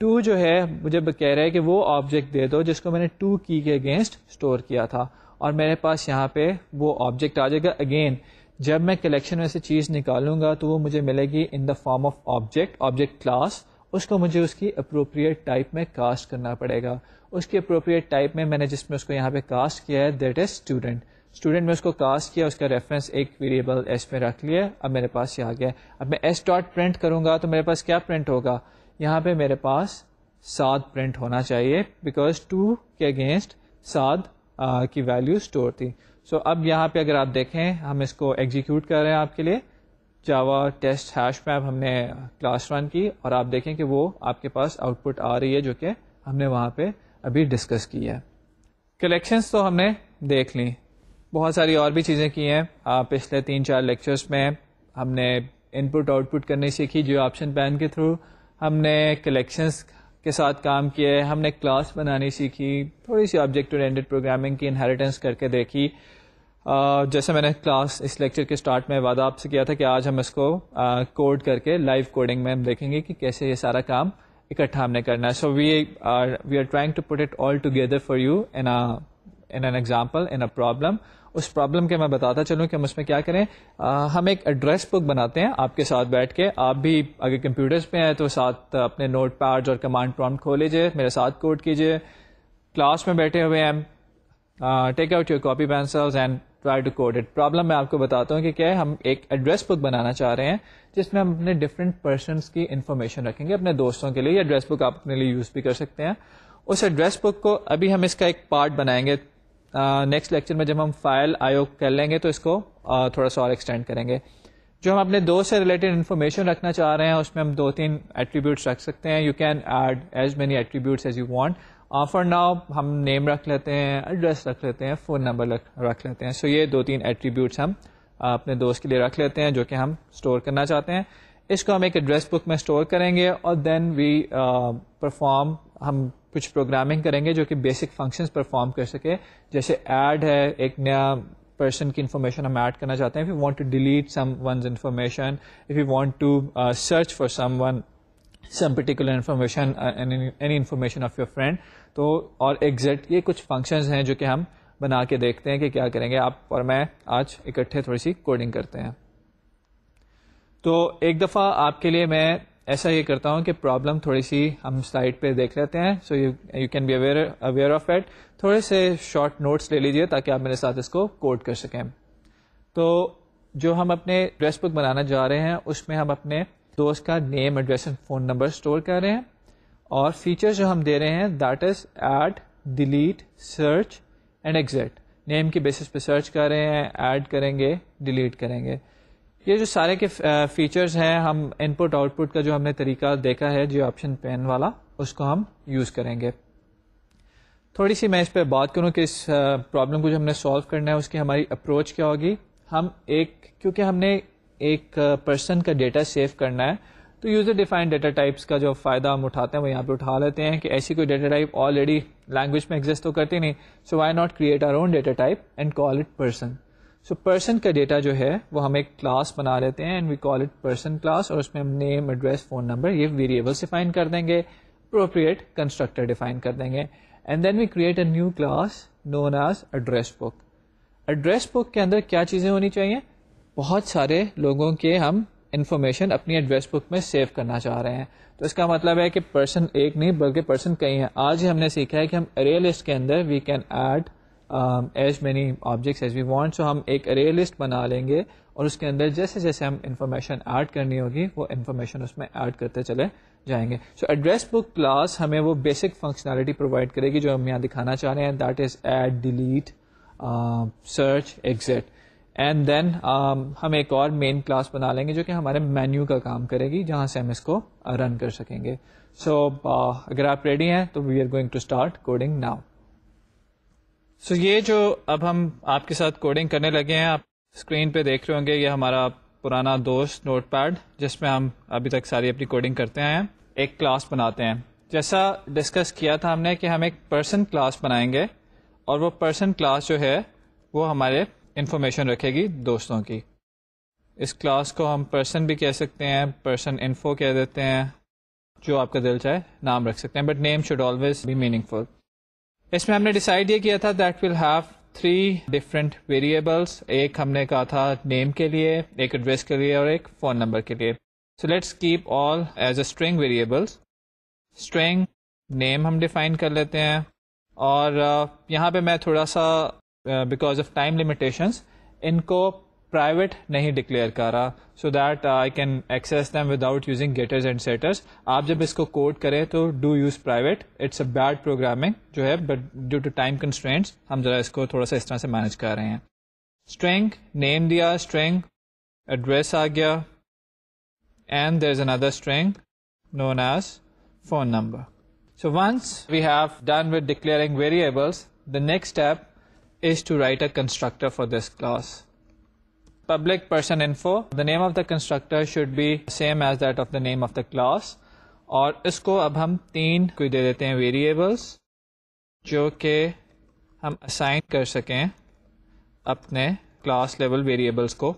2 جو ہے مجھے کہہ رہا ہے کہ وہ آبجیکٹ دے دو جس کو میں نے 2 کی کے اگینسٹ اسٹور کیا تھا, اور میرے پاس یہاں پہ وہ آبجیکٹ آ جائے گا. اگین جب میں کلیکشن میں سے چیز نکالوں گا تو وہ مجھے ملے گی in the form of object class. اس کو مجھے اس کی اپروپریٹ ٹائپ میں کاسٹ کرنا پڑے گا. اس کی اپروپریٹ ٹائپ میں نے جس میں اس کو یہاں پہ کاسٹ کیا ہے دیٹ از اسٹوڈنٹ میں اس کو کاسٹ کیا, اس کا ریفرنس ایک ویریبل ایس میں رکھ لیا. اب میرے پاس یہ آ گیا. اب میں ایس ڈاٹ پرنٹ کروں گا تو میرے پاس کیا پرنٹ ہوگا, یہاں پہ میرے پاس سعد پرنٹ ہونا چاہیے بیکاز 2 کے اگینسٹ سعد کی ویلیو اسٹور تھی. سو اب یہاں پہ اگر آپ دیکھیں ہم اس کو ایگزیکیوٹ کر رہے ہیں آپ کے لیے. جاوا ٹیسٹ ہیش میپ ہم نے کلاس رن کی اور آپ دیکھیں کہ وہ آپ کے پاس آؤٹ پٹ آ رہی ہے جو کہ ہم نے وہاں پہ ابھی ڈسکس کی ہے. کلیکشنز تو ہم نے دیکھ لیں, بہت ساری اور بھی چیزیں کی ہیں. پچھلے 3-4 لیکچرز میں ہم نے ان پٹ آؤٹ پٹ کرنی سیکھی جیو آپشن پین کے تھرو. ہم نے کلیکشنز کے ساتھ کام کیے, ہم نے کلاس بنانی سیکھی, تھوڑی سی آبجیکٹ اورینٹڈ پروگرامنگ کی انہیریٹنس کر کے دیکھی. جیسے میں نے کلاس اس لیکچر کے سٹارٹ میں وعدہ آپ سے کیا تھا کہ آج ہم اس کو کوڈ کر کے لائیو کوڈنگ میں ہم دیکھیں گے کہ کیسے یہ سارا کام اکٹھا ہم نے کرنا ہے. So we are trying to put it all together for you in an example, in a problem. اس پرابلم کے میں بتاتا چلوں کہ ہم اس میں کیا کریں. ہم ایک ایڈریس بک بناتے ہیں آپ کے ساتھ بیٹھ کے. آپ بھی اگر کمپیوٹرز پہ ہیں تو ساتھ اپنے نوٹ پیڈز اور کمانڈ پرومپٹ کھول لیجیے, میرے ساتھ کوڈ کیجیے. کلاس میں بیٹھے ہوئے ہیں, take out your copy pencils and try to code it. Problem میں آپ کو بتاتا ہوں کہ کیا ہے. ہم ایک ایڈریس بک بنانا چاہ رہے ہیں جس میں ہم اپنے ڈفرینٹ پرسنس کی انفارمیشن رکھیں گے اپنے دوستوں کے لیے. یہ ایڈریس بک آپ اپنے لیے یوز بھی کر سکتے ہیں. اس ایڈریس بک کو ابھی ہم اس کا ایک پارٹ بنائیں گے. نیکسٹ لیکچر میں جب ہم فائل آئی او کر لیں گے تو اس کو تھوڑا سا اور ایکسٹینڈ کریں گے. جو ہم اپنے دوست سے ریلیٹڈ انفارمیشن رکھنا چاہ رہے ہیں اس میں ہم 2-3 ایٹریبیوٹس رکھ سکتے ہیں. You can add as many attributes as you want. For now ہم نیم رکھ لیتے ہیں, ایڈریس رکھ لیتے ہیں, فون نمبر رکھ لیتے ہیں. سو یہ 2-3 ایٹریبیوٹس ہم اپنے دوست کے لیے رکھ لیتے ہیں جو کہ ہم اسٹور کرنا چاہتے ہیں. اس کو ہم ایک ایڈریس بک میں اسٹور کریں گے اور دین وی پرفارم, ہم کچھ پروگرامنگ کریں گے جو کہ بیسک فنکشنز پرفارم کر سکے. جیسے ایڈ ہے, ایک نیا پرسن کی انفارمیشن ہم ایڈ کرنا چاہتے ہیں. If you want to delete someone's information, if you want to search for someone some particular information, any information of your friend, تو اور ایگزیکٹ یہ کچھ فنکشنز ہیں جو کہ ہم بنا کے دیکھتے ہیں کہ کیا کریں گے. آپ اور میں آج اکٹھے تھوڑی سی کوڈنگ کرتے ہیں. تو ایک دفعہ آپ کے لیے میں ایسا یہ کرتا ہوں کہ پرابلم تھوڑی سی ہم سلائڈ پہ دیکھ لیتے ہیں. So you can be aware of it. تھوڑے سے شارٹ نوٹس لے لیجئے تاکہ آپ میرے ساتھ اس کو کوڈ کر سکیں. تو جو ہم اپنے ایڈریس بک بنانا جا رہے ہیں اس میں ہم اپنے دوست کا name, address and phone number store کر رہے ہیں, اور فیچر جو ہم دے رہے ہیں that is add, delete, search and exit. Name کی بیسس پہ سرچ کر رہے ہیں, ایڈ کریں گے, ڈیلیٹ کریں گے. یہ جو سارے کے فیچرز ہیں ہم ان پٹ آؤٹ پٹ کا جو ہم نے طریقہ دیکھا ہے جو آپشن پین والا, اس کو ہم یوز کریں گے. تھوڑی سی میں اس پہ بات کروں کہ اس پرابلم کو جو ہم نے سالو کرنا ہے اس کی ہماری اپروچ کیا ہوگی. ہم کیونکہ ہم نے ایک پرسن کا ڈیٹا سیو کرنا ہے تو یوزر ڈیفائنڈ ڈیٹا ٹائپس کا جو فائدہ ہم اٹھاتے ہیں وہ یہاں پہ اٹھا لیتے ہیں کہ ایسی کوئی ڈیٹا ٹائپ آلریڈی لینگویج میں ایگزسٹ تو کرتی نہیں. So why not create our own data type and call it person. سو پرسن کا ڈیٹا جو ہے وہ ہم ایک کلاس بنا لیتے ہیں and we call it person class, اور اس میں ہم نیم, ایڈریس, فون نمبر یہ ویریبلس ڈیفائن کر دیں گے, اپروپریٹ کنسٹرکٹر ڈیفائن کر دیں گے, and then we create a new class known as address book. Address book کے اندر کیا چیزیں ہونی چاہیے. بہت سارے لوگوں کے ہم انفارمیشن اپنی ایڈریس بک میں سیو کرنا چاہ رہے ہیں. تو اس کا مطلب ہے کہ پرسن ایک نہیں بلکہ پرسن کئی ہیں. آج ہی ہم نے سیکھا ہے کہ ہم ارے لسٹ کے اندر we can add as many objects as we want. So ہم ایک ارے لسٹ بنا لیں گے اور اس کے اندر جیسے جیسے ہم انفارمیشن ایڈ کرنی ہوگی وہ انفارمیشن اس میں ایڈ کرتے چلے جائیں گے. سو ایڈریس بک کلاس ہمیں وہ بیسک فنکشنالٹی پرووائڈ کرے گی جو ہم یہاں دکھانا چاہ رہے ہیں, that is add, delete, search, exit. And then ہم ایک اور مین کلاس بنا لیں گے جو کہ ہمارے مینیو کا کام کرے گی جہاں سے ہم اس کو رن کر سکیں گے. سو اگر آپ ریڈی ہیں تو we are going to start coding now. So یہ جو اب ہم آپ کے ساتھ کوڈنگ کرنے لگے ہیں، آپ اسکرین پہ دیکھ رہے ہوں گے، یہ ہمارا پرانا دوست نوٹ پیڈ جس میں ہم ابھی تک ساری اپنی کوڈنگ کرتے ہیں، ایک کلاس بناتے ہیں. جیسا ڈسکس کیا تھا ہم نے کہ ہم ایک پرسن کلاس بنائیں گے، اور وہ پرسن کلاس جو ہے وہ ہمارے انفارمیشن رکھے گی دوستوں کی. اس کلاس کو ہم پرسن بھی کہہ سکتے ہیں، پرسن انفو کہہ دیتے ہیں، جو آپ کا دل چاہے نام رکھ سکتے ہیں، but name should always be meaningful. اس میں ہم نے ڈیسائیڈ یہ کیا تھا that will have 3 different variables. ایک ہم نے کہا تھا نیم کے لیے، ایک ایڈریس کے لیے، اور ایک فون نمبر کے لیے. So let's keep all as a string variables. String name ہم ڈیفائن کر لیتے ہیں، اور یہاں پہ میں تھوڑا سا بیکاز آف ٹائم لمیٹیشنس ان کو پرائیویٹ نہیں ڈکلیئر کر رہا، so that I can access them without using getters and setters. آپ جب اس کو کوڈ کریں تو do use private. It's a bad programming جو ہے، but due to time constraints ہم ذرا اس کو تھوڑا سا اس طرح سے مینج کر رہے ہیں. اسٹرنگ نیم دیا، اسٹرنگ ایڈریس آ گیا، and there is another string known as phone number. So once we have done with declaring variables, the next step is to write a constructor for this class. Public person info, the name of the constructor should be same as that of the name of the class. اور اس کو اب ہم 3 کوئی دے دیتے ہیں ویریبلس جو کہ ہم اسائن کر سکیں اپنے کلاس لیول ویریبلس کو.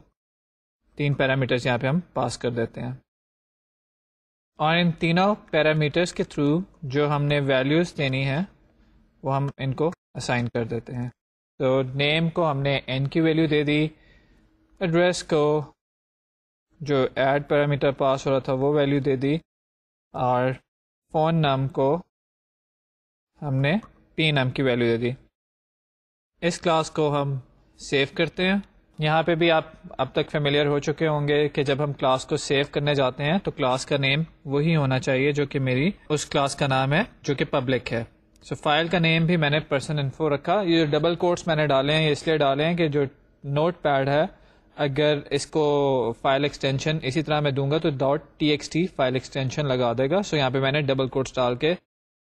3 پیرامیٹرز یہاں پہ ہم پاس کر دیتے ہیں، اور ان تینوں پیرامیٹرز کے تھرو جو ہم نے ویلیوز دینی ہے وہ ہم ان کو اسائن کر دیتے ہیں. تو نیم کو ہم نے n کی ویلیو دے دی، ایڈریس کو جو ایڈ پیرامیٹر پاس ہو رہا تھا وہ ویلیو دے دی، اور فون نم کو ہم نے p نم کی ویلیو دے دی. اس کلاس کو ہم سیو کرتے ہیں. یہاں پہ بھی آپ اب تک فیملیئر ہو چکے ہوں گے کہ جب ہم کلاس کو سیو کرنے جاتے ہیں تو کلاس کا نیم وہی ہونا چاہیے جو کہ میری اس کلاس کا نام ہے جو کہ پبلک ہے. سو فائل کا نیم بھی میں نے پرسن انفو رکھا. یہ ڈبل کوٹس میں نے ڈالے ہیں، یہ اس لیے ڈالے ہیں کہ جو نوٹ پیڈ ہے اگر اس کو فائل ایکسٹینشن اسی طرح میں دوں گا تو .txt فائل ایکسٹینشن لگا دے گا. سو یہاں پہ میں نے ڈبل کوٹس ڈال کے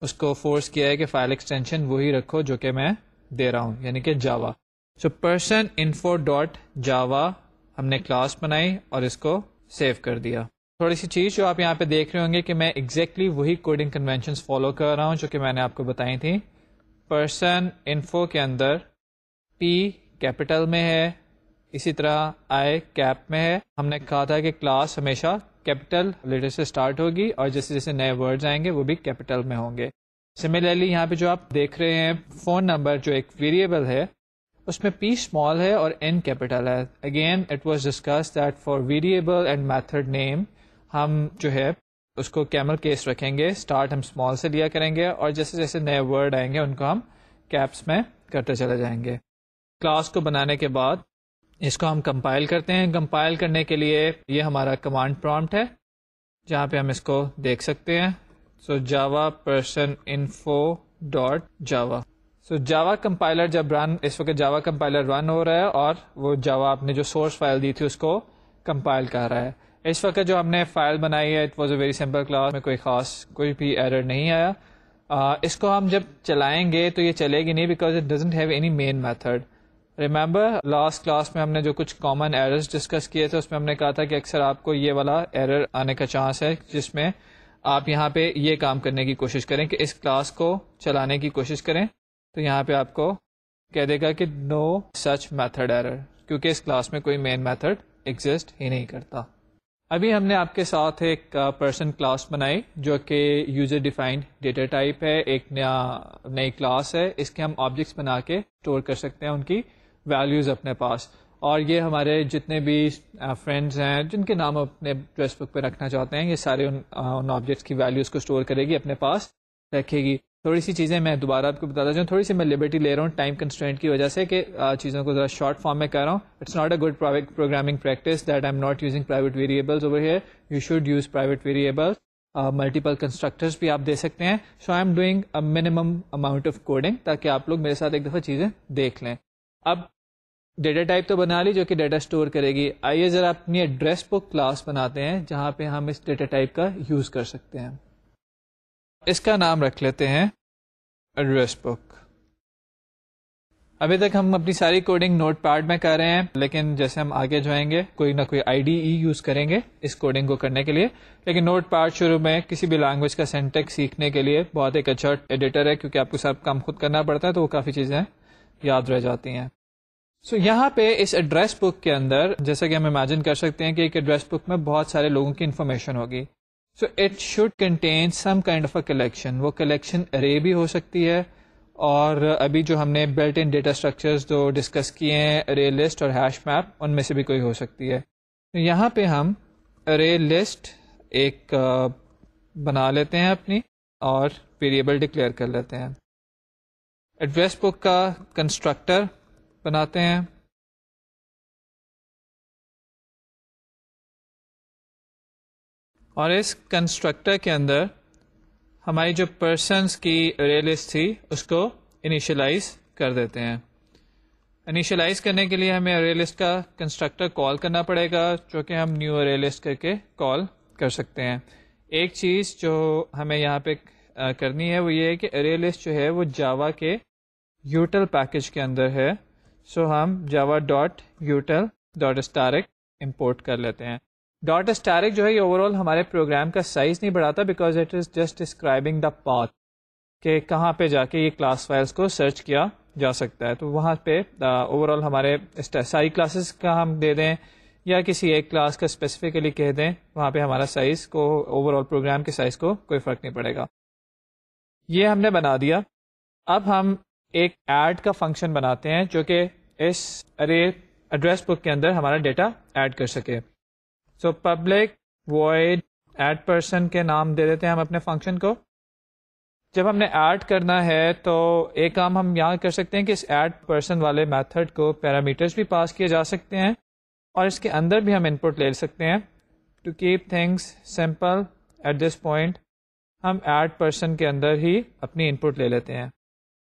اس کو فورس کیا ہے کہ فائل ایکسٹینشن وہی رکھو جو کہ میں دے رہا ہوں، یعنی کہ جاوا. سو پرسن انفو ڈاٹ جاوا ہم نے کلاس بنائی اور اس کو سیو کر دیا. تھوڑی سی چیز جو آپ یہاں پہ دیکھ رہے ہوں گے کہ میں ایگزیکٹلی وہی کوڈنگ کنونشنز فالو کر رہا ہوں جو کہ میں نے آپ کو بتائی تھیں. پرسن انفو کے اندر پی کیپٹل میں ہے، اسی طرح آئی کیپ میں ہے. ہم نے کہا تھا کہ کلاس ہمیشہ کیپٹل لیٹر سے اسٹارٹ ہوگی اور جیسے جیسے نئے ورڈز آئیں گے وہ بھی کیپٹل میں ہوں گے. سملرلی یہاں پہ جو آپ دیکھ رہے ہیں فون نمبر جو ایک ویریبل ہے اس میں پی اسمال ہے اور این کیپٹل ہے. Again it was discuss that for variable and method name ہم جو ہے اس کو کیمل کیس رکھیں گے. اسٹارٹ ہم اسمال سے لیا کریں گے اور جیسے جیسے نئے ورڈ آئیں گے ان کو ہم کیپس میں کرتے چلے جائیں گے. کلاس کو بنانے کے بعد اس کو ہم کمپائل کرتے ہیں. کمپائل کرنے کے لیے یہ ہمارا کمانڈ پرومپٹ ہے جہاں پہ ہم اس کو دیکھ سکتے ہیں. سو جاوا پرسن انفو ڈاٹ جاوا. سو جاوا کمپائلر جب رن، اس وقت جاوا کمپائلر رن ہو رہا ہے اور وہ جاوا آپ نے جو سورس فائل دی تھی اس کو کمپائل کر رہا ہے. اس وقت جو ہم نے فائل بنائی ہے it was a very simple class, میں کوئی بھی ایرر نہیں آیا. اس کو ہم جب چلائیں گے تو یہ چلے گی نہیں because it doesn't have any main method. Remember last class میں ہم نے جو کچھ کامن ایررز ڈسکس کیے تھے اس میں ہم نے کہا تھا کہ اکثر آپ کو یہ والا ایرر آنے کا چانس ہے جس میں آپ یہاں پہ یہ کام کرنے کی کوشش کریں کہ اس کلاس کو چلانے کی کوشش کریں تو یہاں پہ آپ کو کہہ دے گا کہ نو سچ میتھڈ ایرر، کیونکہ اس کلاس میں کوئی مین میتھڈ ایگزسٹ ہی نہیں کرتا. ابھی ہم نے آپ کے ساتھ ایک پرسن کلاس بنائی جو کہ یوزر ڈیفائنڈ ڈیٹا ٹائپ ہے، ایک نئی کلاس ہے. اس کے ہم آبجیکٹس بنا کے اسٹور کر سکتے ہیں ان کی ویلیوز اپنے پاس، اور یہ ہمارے جتنے بھی فرینڈز ہیں جن کے نام اپنے ایڈریس بک پہ رکھنا چاہتے ہیں یہ سارے ان آبجیکٹس کی ویلیوز کو اسٹور کرے گی، اپنے پاس رکھے گی. تھوڑی سی چیزیں میں دوبارہ آپ کو بتاتا چاہوں، تھوڑی سی میں لبرٹی لے رہا ہوں ٹائم کنسٹرینٹ کی وجہ سے کہ چیزوں کو ذرا شارٹ فارم میں کر رہا ہوں. It's not a good programming practice that I am not using private variables over here. You should use private variables. Multiple constructors بھی آپ دے سکتے ہیں. So I am doing a minimum amount of coding تاکہ آپ لوگ میرے ساتھ ایک دفعہ چیزیں دیکھ لیں. اب ڈیٹا ٹائپ تو بنا لی جو کہ ڈیٹا اسٹور کرے گی. آئیے ذرا اپنی ایڈریس بک کلاس بناتے ہیں جہاں پہ ہم اس ڈیٹا ٹائپ کا یوز کر سکتے ہیں. اس کا نام رکھ لیتے ہیں ایڈریس بک. ابھی تک ہم اپنی ساری کوڈنگ نوٹ پیڈ میں کر رہے ہیں، لیکن جیسے ہم آگے جائیں گے کوئی نہ کوئی IDE یوز کریں گے اس کوڈنگ کو کرنے کے لیے. لیکن نوٹ پیڈ شروع میں کسی بھی لینگویج کا سینٹیکس سیکھنے کے لیے بہت ایک اچھا ایڈیٹر ہے، کیونکہ آپ کو سب کام خود کرنا پڑتا ہے تو وہ کافی چیزیں یاد رہ جاتی ہیں. سو یہاں پہ اس ایڈریس بک کے اندر جیسا کہ ہم امیجن کر سکتے ہیں کہ ایک ایڈریس بک میں بہت سارے لوگوں کی انفارمیشن ہوگی. So it should contain some kind of a collection. وہ کلیکشن ارے بھی ہو سکتی ہے، اور ابھی جو ہم نے بلٹ ان ڈیٹا اسٹرکچرز جو ڈسکس کیے ہیں ارے لسٹ اور ہیش میپ، ان میں سے بھی کوئی ہو سکتی ہے. یہاں پہ ہم ارے لسٹ ایک بنا لیتے ہیں اپنی، اور ویریبل ڈکلیئر کر لیتے ہیں. ایڈریس بک کا کنسٹرکٹر بناتے ہیں، اور اس کنسٹرکٹر کے اندر ہماری جو پرسنس کی ارے لسٹ تھی اس کو انیشلائز کر دیتے ہیں. انیشلائز کرنے کے لیے ہمیں ارے لسٹ کا کنسٹرکٹر کال کرنا پڑے گا، جو کہ ہم نیو ارے لسٹ کر کے کال کر سکتے ہیں. ایک چیز جو ہمیں یہاں پہ کرنی ہے وہ یہ ہے کہ ارے لسٹ جو ہے وہ جاوا کے یوٹل پیکج کے اندر ہے. سو ہم Java dot util dot asterisk import کر لیتے ہیں. ڈاٹ اسٹیرک جو ہے یہ اوور آل ہمارے پروگرام کا سائز نہیں بڑھاتا، because it is just describing the path کہ کہاں پہ جا کے یہ کلاس فائلس کو سرچ کیا جا سکتا ہے. تو وہاں پہ اوور آل ہمارے ساری کلاسز کا ہم دے دیں یا کسی ایک کلاس کا اسپیسیفکلی کہہ دیں، وہاں پہ ہمارا سائز کو اوور آل پروگرام کے سائز کو کوئی فرق نہیں پڑے گا. یہ ہم نے بنا دیا. اب ہم ایک ایڈ کا فنکشن بناتے ہیں جو کہ اس ارے ایڈریس بک کے اندر ہمارا ڈیٹا ایڈ کر سکے. So public void add person کے نام دے دیتے ہیں ہم اپنے فنکشن کو. جب ہم نے ایڈ کرنا ہے تو ایک کام ہم یہاں کر سکتے ہیں کہ اس ایڈ پرسن والے میتھڈ کو پیرامیٹرز بھی پاس کیے جا سکتے ہیں، اور اس کے اندر بھی ہم انپٹ لے سکتے ہیں. To keep things simple at this point ہم ایڈ پرسن کے اندر ہی اپنی انپٹ لے لیتے ہیں.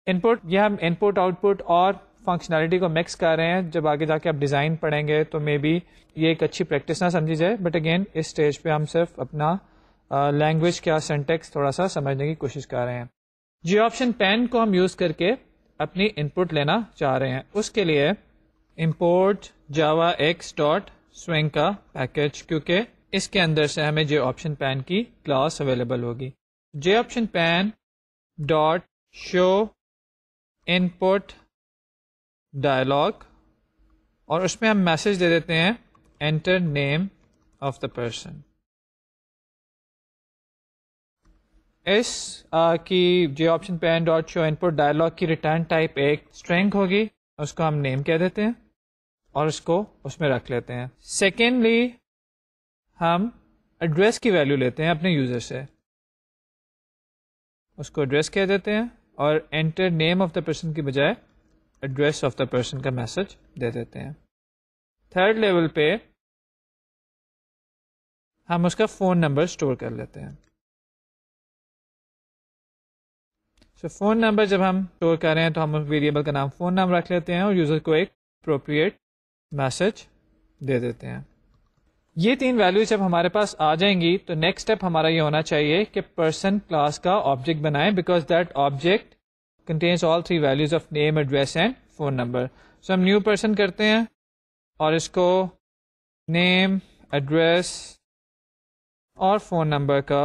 انپٹ یہ ہم انپٹ آؤٹ پٹ اور فنکشنالٹی کو مکس کر رہے ہیں. جب آگے جا کے آپ ڈیزائن پڑھیں گے تو مے بی یہ ایک اچھی پریکٹس نہ سمجھی جائے، بٹ اگین اس اسٹیج پہ ہم صرف اپنا لینگویج کا سینٹیکس تھوڑا سا سمجھنے کی کوشش کر رہے ہیں. جی آپشن پین کو ہم یوز کر کے اپنی انپٹ لینا چاہ رہے ہیں. اس کے لیے import Java X dot swing کا پیکج، کیونکہ اس کے اندر سے ہمیں جے آپشن پین کی کلاس اویلیبل ہوگی. J option pane dot show input dialog, اور اس میں ہم میسج دے دیتے ہیں enter name of the person. اس کی J option pane dot show input dialog کی ریٹرن ٹائپ ایک اسٹرنگ ہوگی، اس کو ہم نیم کہہ دیتے ہیں اور اس کو اس میں رکھ لیتے ہیں. سیکنڈلی ہم ایڈریس کی ویلیو لیتے ہیں اپنے یوزر سے، اس کو ایڈریس کہہ دیتے ہیں، اور enter name of the person کی بجائے ایڈریس آف دا پرسن کا میسج دے دیتے ہیں. تھرڈ لیول پہ ہم اس کا فون نمبر اسٹور کر لیتے ہیں. سو فون نمبر جب ہم اسٹور کر رہے ہیں تو ہم اس ویریبل کا نام فون نمبر رکھ لیتے ہیں اور یوزر کو ایک اپروپریٹ میسج دے دیتے ہیں. یہ تین ویلیوز جب ہمارے پاس آ جائیں گی تو نیکسٹ اسٹیپ ہمارا یہ ہونا چاہیے کہ پرسن کلاس کا آبجیکٹ بنائیں، because that object contains all three values of name, address and phone number. So ہم نیو پرسن کرتے ہیں اور اس کو نیم، ایڈریس اور فون نمبر کا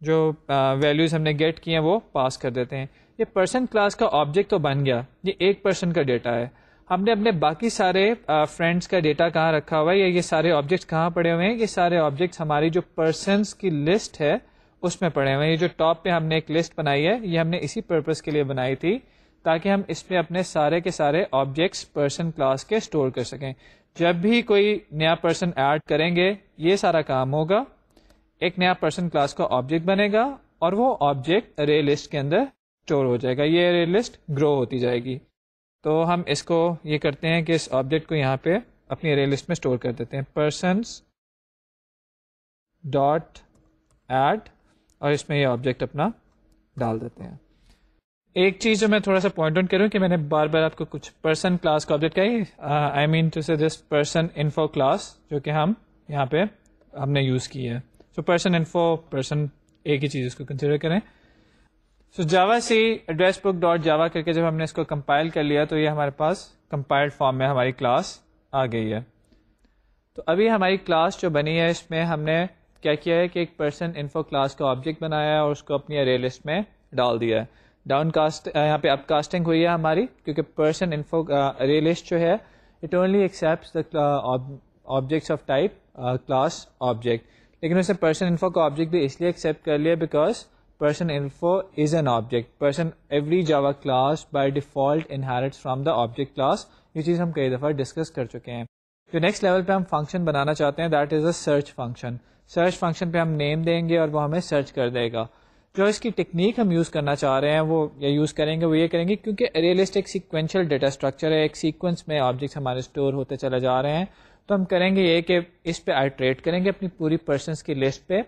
جو ویلیوز ہم نے گیٹ کی ہیں وہ پاس کر دیتے ہیں. یہ پرسن کلاس کا آبجیکٹ تو بن گیا، یہ ایک پرسن کا ڈیٹا ہے. ہم نے اپنے باقی سارے فرینڈس کا ڈیٹا کہاں رکھا ہوا ہے، یا یہ سارے آبجیکٹس کہاں پڑے ہوئے ہیں؟ یہ سارے آبجیکٹس ہماری جو پرسنس کی لسٹ ہے اس میں پڑے ہوئے ہیں. یہ جو ٹاپ پہ ہم نے ایک لسٹ بنائی ہے یہ ہم نے اسی پرپز کے لیے بنائی تھی تاکہ ہم اس پہ اپنے سارے کے سارے آبجیکٹس پرسن کلاس کے اسٹور کر سکیں. جب بھی کوئی نیا پرسن ایڈ کریں گے یہ سارا کام ہوگا، ایک نیا پرسن کلاس کا آبجیکٹ بنے گا اور وہ آبجیکٹ ارے لسٹ کے اندر اسٹور ہو جائے گا. یہ ارے لسٹ گرو ہوتی جائے گی. تو ہم اس کو یہ کرتے ہیں کہ اس آبجیکٹ کو یہاں پہ اپنی ارے لسٹ میں اسٹور کر دیتے ہیں پرسنس ڈاٹ ایڈ، اور اس میں یہ آبجیکٹ اپنا ڈال دیتے ہیں. ایک چیز جو میں تھوڑا سا پوائنٹ آؤٹ کروں کہ میں نے بار بار آپ کو کچھ پرسن کلاس کا آبجیکٹ کہی، آئی مین ٹو سے دس پرسن انفو کلاس جو کہ ہم یہاں پہ ہم نے یوز کی ہے. سو پرسن انفو پرسن ایک ہی چیز اس کو کنسیڈر کریں. سو جاوا سی ایڈریس بک ڈاٹ جاوا کر کے جب ہم نے اس کو کمپائل کر لیا تو یہ ہمارے پاس کمپائلڈ فارم میں ہماری کلاس آ گئی ہے. تو ابھی ہماری کلاس جو بنی ہے اس میں ہم نے کیا کیا ہے کہ ایک پرسن انفو کلاس کا آبجیکٹ بنایا ہے اور اس کو اپنی ارے لسٹ میں ڈال دیا ہے. ڈاؤن کاسٹ یہاں پہ اپ کاسٹنگ ہوئی ہے ہماری, کیونکہ پرسن انفو ارے لسٹ جو ہے it only accepts the objects of type class object, لیکن اس نے پرسن انفو کا آبجیکٹ بھی اس لیے ایکسیپٹ کر لیا because person info is an object. Every Java class by default inherits from the object class. یہ چیز ہم کئی دفعہ ڈسکس کر چکے ہیں. جو نیکسٹ لیول پہ ہم فنکشن بنانا چاہتے ہیں that is a search function. Search function پہ ہم نیم دیں گے اور وہ ہمیں سرچ کر دے گا. جو اس کی ٹیکنیک ہم یوز کرنا چاہ رہے ہیں وہ یا یوز کریں گے وہ یہ کریں گے, کیونکہ ریئلسٹ ایک سیکوینشل ڈیٹا اسٹرکچر ہے, ایک سیکوینس میں آبجیکٹس ہمارے اسٹور ہوتے چلے جا رہے ہیں. تو ہم کریں گے یہ کہ اس پہ آئٹریٹ کریں گے اپنی پوری پرسنس کی لسٹ پہ,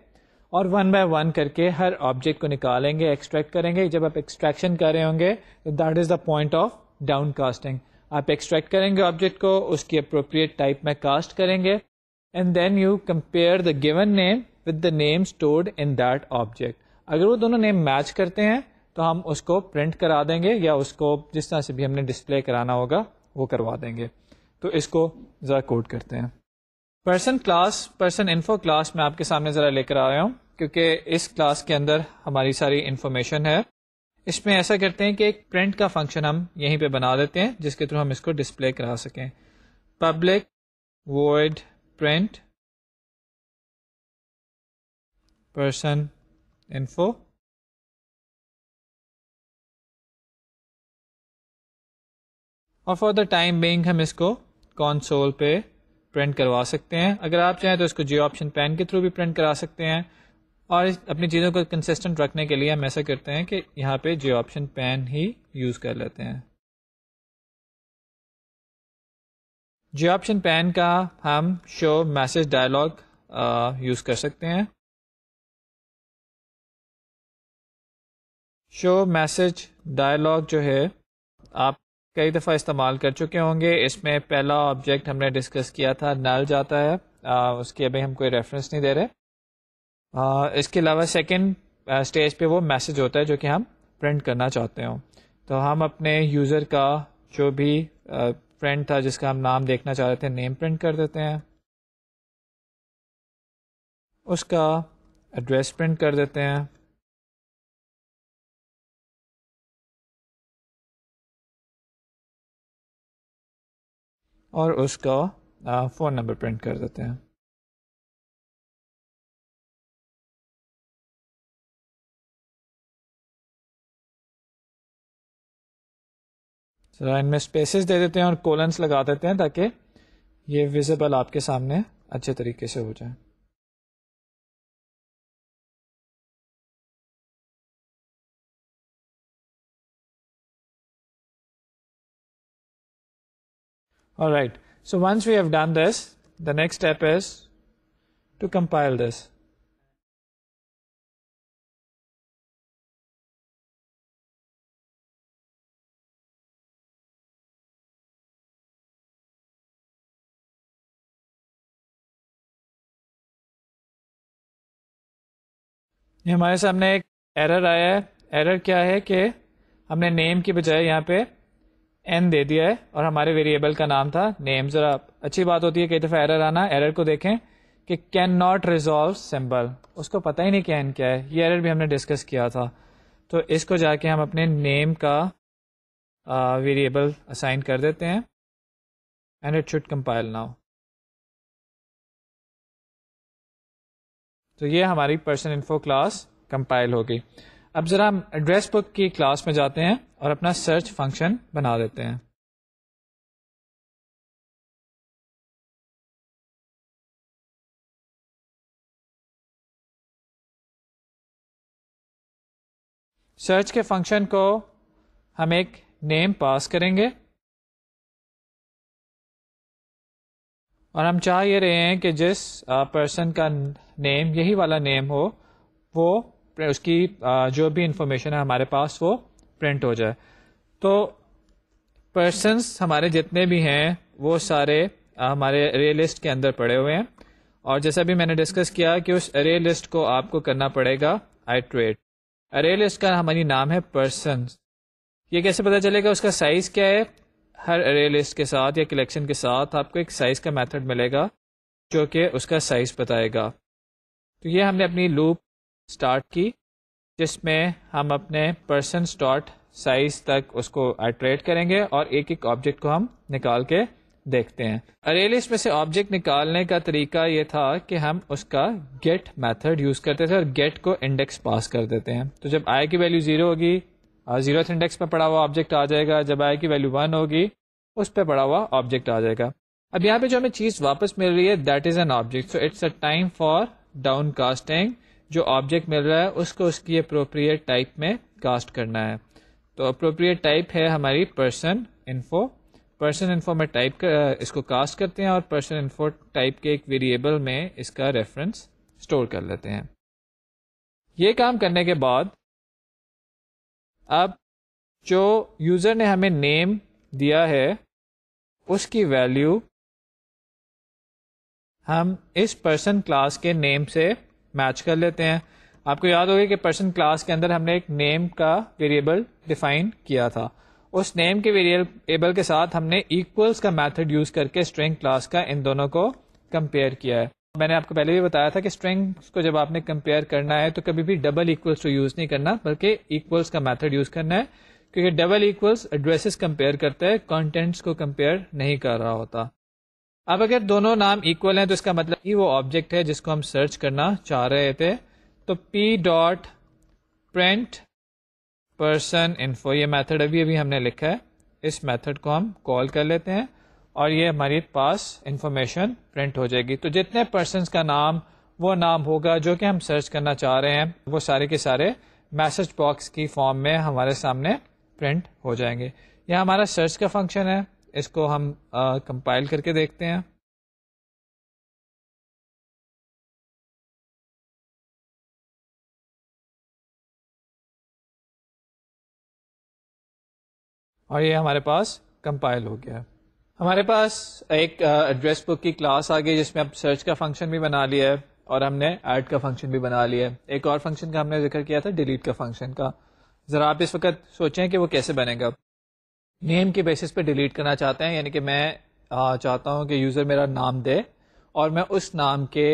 اور ون بائی ون کر کے ہر آبجیکٹ کو نکالیں گے, ایکسٹریکٹ کریں گے. جب آپ ایکسٹریکشن کر رہے ہوں گے that is the point of downcasting. آپ ایکسٹریکٹ کریں گے آبجیکٹ کو, اس کی اپروپریٹ ٹائپ میں کاسٹ کریں گے, and then you compare the given name with the name stored in that object. اگر وہ دونوں نیم میچ کرتے ہیں تو ہم اس کو پرنٹ کرا دیں گے, یا اس کو جس طرح سے بھی ہم نے ڈسپلے کرانا ہوگا وہ کروا دیں گے. تو اس کو ذرا کوڈ کرتے ہیں. پرسن انفو کلاس میں آپ کے سامنے ذرا لے کر آ رہا ہوں, کیونکہ اس کلاس کے اندر ہماری ساری انفارمیشن ہے. اس میں ایسا کرتے ہیں کہ ایک پرنٹ کا فنکشن ہم یہیں پہ بنا دیتے ہیں جس کے تھرو ہم اس کو ڈسپلے کرا سکیں. Public void print person info, اور فار دا ٹائم بینگ ہم اس کو کنسول پہ پرنٹ کروا سکتے ہیں. اگر آپ چاہیں تو اس کو جیو آپشن پین کے تھرو بھی پرنٹ کرا سکتے ہیں, اور اپنی چیزوں کو کنسسٹنٹ رکھنے کے لیے ہم ایسا کرتے ہیں کہ یہاں پہ جیو آپشن پین ہی یوز کر لیتے ہیں. جیو آپشن پین کا ہم شو میسج ڈائلاگ یوز کر سکتے ہیں. شو میسج ڈائلاگ جو ہے آپ کئی دفعہ استعمال کر چکے ہوں گے. اس میں پہلا آبجیکٹ ہم نے ڈسکس کیا تھا نل جاتا ہے, اس کی ابھی ہم کوئی ریفرنس نہیں دے رہے. اس کے علاوہ سیکنڈ اسٹیج پہ وہ میسج ہوتا ہے جو کہ ہم پرنٹ کرنا چاہتے ہوں. تو ہم اپنے یوزر کا جو بھی فرینڈ تھا جس کا ہم نام دیکھنا چاہ رہے تھے نیم پرنٹ کر دیتے ہیں, اس کا ایڈریس پرنٹ کر دیتے ہیں, اور اس کا فون نمبر پرنٹ کر دیتے ہیں. ان میں اسپیسز دے دیتے ہیں اور کولنس لگا دیتے ہیں تاکہ یہ ویزیبل آپ کے سامنے اچھے طریقے سے ہو جائے. Alright, so once we have done this, the next step is to compile this. یہ ہمارے سامنے ایک ایرر آیا ہے. ایرر کیا ہے کہ ہم نے نیم کی بجائے یہاں پہ n دے دیا ہے اور ہمارے ویریبل کا نام تھا نیم. ذرا اچھی بات ہوتی ہے کئی دفعہ ایرر آنا. ایرر کو دیکھیں کہ کین ناٹ ریزالو سمبل, اس کو پتہ ہی نہیں کہ n کیا ہے. یہ ایرر بھی ہم نے ڈسکس کیا تھا. تو اس کو جا کے ہم اپنے نیم کا ویریبل اسائن کر دیتے ہیں, and it should compile now. تو یہ ہماری پرسن انفو کلاس کمپائل ہو گئی. اب ذرا ہم ایڈریس بک کی کلاس میں جاتے ہیں اور اپنا سرچ فنکشن بنا دیتے ہیں. سرچ کے فنکشن کو ہم ایک نیم پاس کریں گے, اور ہم چاہ یہ رہے ہیں کہ جس پرسن کا نیم یہی والا نیم ہو وہ اس کی جو بھی انفارمیشن ہے ہمارے پاس وہ پرنٹ ہو جائے. تو پرسنس ہمارے جتنے بھی ہیں وہ سارے ہمارے ارے لسٹ کے اندر پڑے ہوئے ہیں, اور جیسا بھی میں نے ڈسکس کیا کہ اس ارے لسٹ کو آپ کو کرنا پڑے گا آئٹریٹ. ارے لسٹ کا ہماری نام ہے پرسنز. یہ کیسے پتہ چلے گا؟ اس کا سائز کیا ہے. ہر ارے لسٹ کے ساتھ یا کلیکشن کے ساتھ آپ کو ایک سائز کا میتھڈ ملے گا جو کہ اس کا سائز بتائے گا. تو یہ ہم نے اپنی لوپ سٹارٹ کی جس میں ہم اپنے پرسنز ڈاٹ سائز تک اس کو آئٹریٹ کریں گے اور ایک ایک آبجیکٹ کو ہم نکال کے دیکھتے ہیں. ارے لسٹ میں سے آبجیکٹ نکالنے کا طریقہ یہ تھا کہ ہم اس کا گیٹ میتھڈ یوز کرتے تھے اور گیٹ کو انڈیکس پاس کر دیتے ہیں. تو جب آئی کی ویلیو 0 ہوگی 0th انڈیکس پہ پڑا ہوا آبجیکٹ آ جائے گا. جب آئی کی ویلیو 1 ہوگی اس پہ پڑا ہوا آبجیکٹ آ جائے گا. اب یہاں پہ جو ہمیں چیز واپس مل رہی ہے that is an object. So it's a time for downcasting. جو آبجیکٹ مل رہا ہے اس کو اس کی اپروپریٹ ٹائپ میں کاسٹ کرنا ہے. تو اپروپریٹ ٹائپ ہے ہماری پرسن انفو. پرسن انفو میں ٹائپ اس کو کاسٹ کرتے ہیں اور پرسن انفو ٹائپ کے ایک ویریبل میں اس کا ریفرنس اسٹور کر لیتے ہیں. یہ کام کرنے کے بعد اب جو یوزر نے ہمیں نیم دیا ہے اس کی ویلیو ہم اس پرسن کلاس کے نیم سے میچ کر لیتے ہیں. آپ کو یاد ہوگا کہ پرسن کلاس کے اندر ہم نے ایک نیم کا ویریبل ڈیفائن کیا تھا. اس نیم کے ویریبل کے ساتھ ہم نے ایکولس کا میتھڈ یوز کر کے اسٹرنگ کلاس کا ان دونوں کو کمپیئر کیا ہے. میں نے آپ کو پہلے بھی بتایا تھا کہ اسٹرنگس کو جب آپ نے کمپیئر کرنا ہے تو کبھی بھی ڈبل ایکولس ٹو یوز نہیں کرنا بلکہ ایکولس کا میتھڈ یوز کرنا ہے, کیونکہ ڈبل ایکولس ایڈریسز کمپیئر کرتا ہے, کانٹینٹس کو کمپیئر نہیں کر رہا ہوتا. اب اگر دونوں نام ایکول ہیں تو اس کا مطلب ہی وہ آبجیکٹ ہے جس کو ہم سرچ کرنا چاہ رہے تھے. تو پی ڈاٹ پرنٹ پرسن انفو یہ میتھڈ ابھی ہم نے لکھا ہے. اس میتھڈ کو ہم کال کر لیتے ہیں اور یہ ہمارے پاس انفارمیشن پرنٹ ہو جائے گی. تو جتنے پرسنس کا نام وہ نام ہوگا جو کہ ہم سرچ کرنا چاہ رہے ہیں وہ سارے کے سارے میسج باکس کی فارم میں ہمارے سامنے پرنٹ ہو جائیں گے. یہ ہمارا سرچ کا فنکشن ہے. اس کو ہم کمپائل کر کے دیکھتے ہیں. اور یہ ہمارے پاس کمپائل ہو گیا. ہمارے پاس ایک ایڈریس بک کی کلاس آ گئی جس میں اب سرچ کا فنکشن بھی بنا لیا ہے اور ہم نے ایڈ کا فنکشن بھی بنا لیا ہے. ایک اور فنکشن کا ہم نے ذکر کیا تھا ڈیلیٹ کا فنکشن کا. ذرا آپ اس وقت سوچیں کہ وہ کیسے بنے گا. نیم کے بیسس پہ ڈیلیٹ کرنا چاہتے ہیں, یعنی کہ میں چاہتا ہوں کہ یوزر میرا نام دے اور میں اس نام کے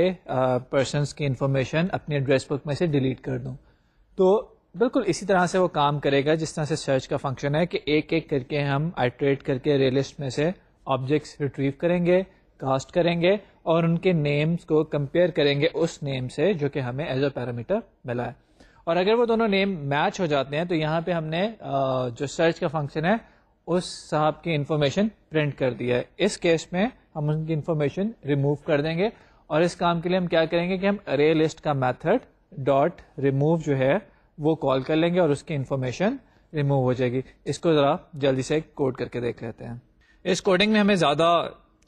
پرسنس کی انفارمیشن اپنی ایڈریس بک میں سے ڈیلیٹ کر دوں. تو بالکل اسی طرح سے وہ کام کرے گا جس طرح سے سرچ کا فنکشن ہے کہ ایک ایک کر کے ہم آئٹریٹ کر کے ارے لسٹ میں سے آبجیکٹس ریٹریو کریں گے, کاسٹ کریں گے اور ان کے نیمز کو کمپیئر کریں گے اس نیم سے جو کہ ہمیں ایز اے پیرامیٹر ملا ہے. اور اگر وہ دونوں نیم میچ ہو جاتے ہیں تو یہاں پہ ہم نے جو سرچ کا فنکشن ہے اس صاحب کی انفارمیشن پرنٹ کر دیا ہے. اس کیس میں ہم ان کی انفارمیشن ریموو کر دیں گے اور اس کام کے لیے ہم کیا کریں گے کہ ہم ارے لسٹ کا میتھڈ ڈاٹ ریموو جو ہے وہ کال کر لیں گے اور اس کی انفارمیشن ریموو ہو جائے گی. اس کو ذرا جلدی سے کوڈ کر کے دیکھ لیتے ہیں. اس کوڈنگ میں ہمیں زیادہ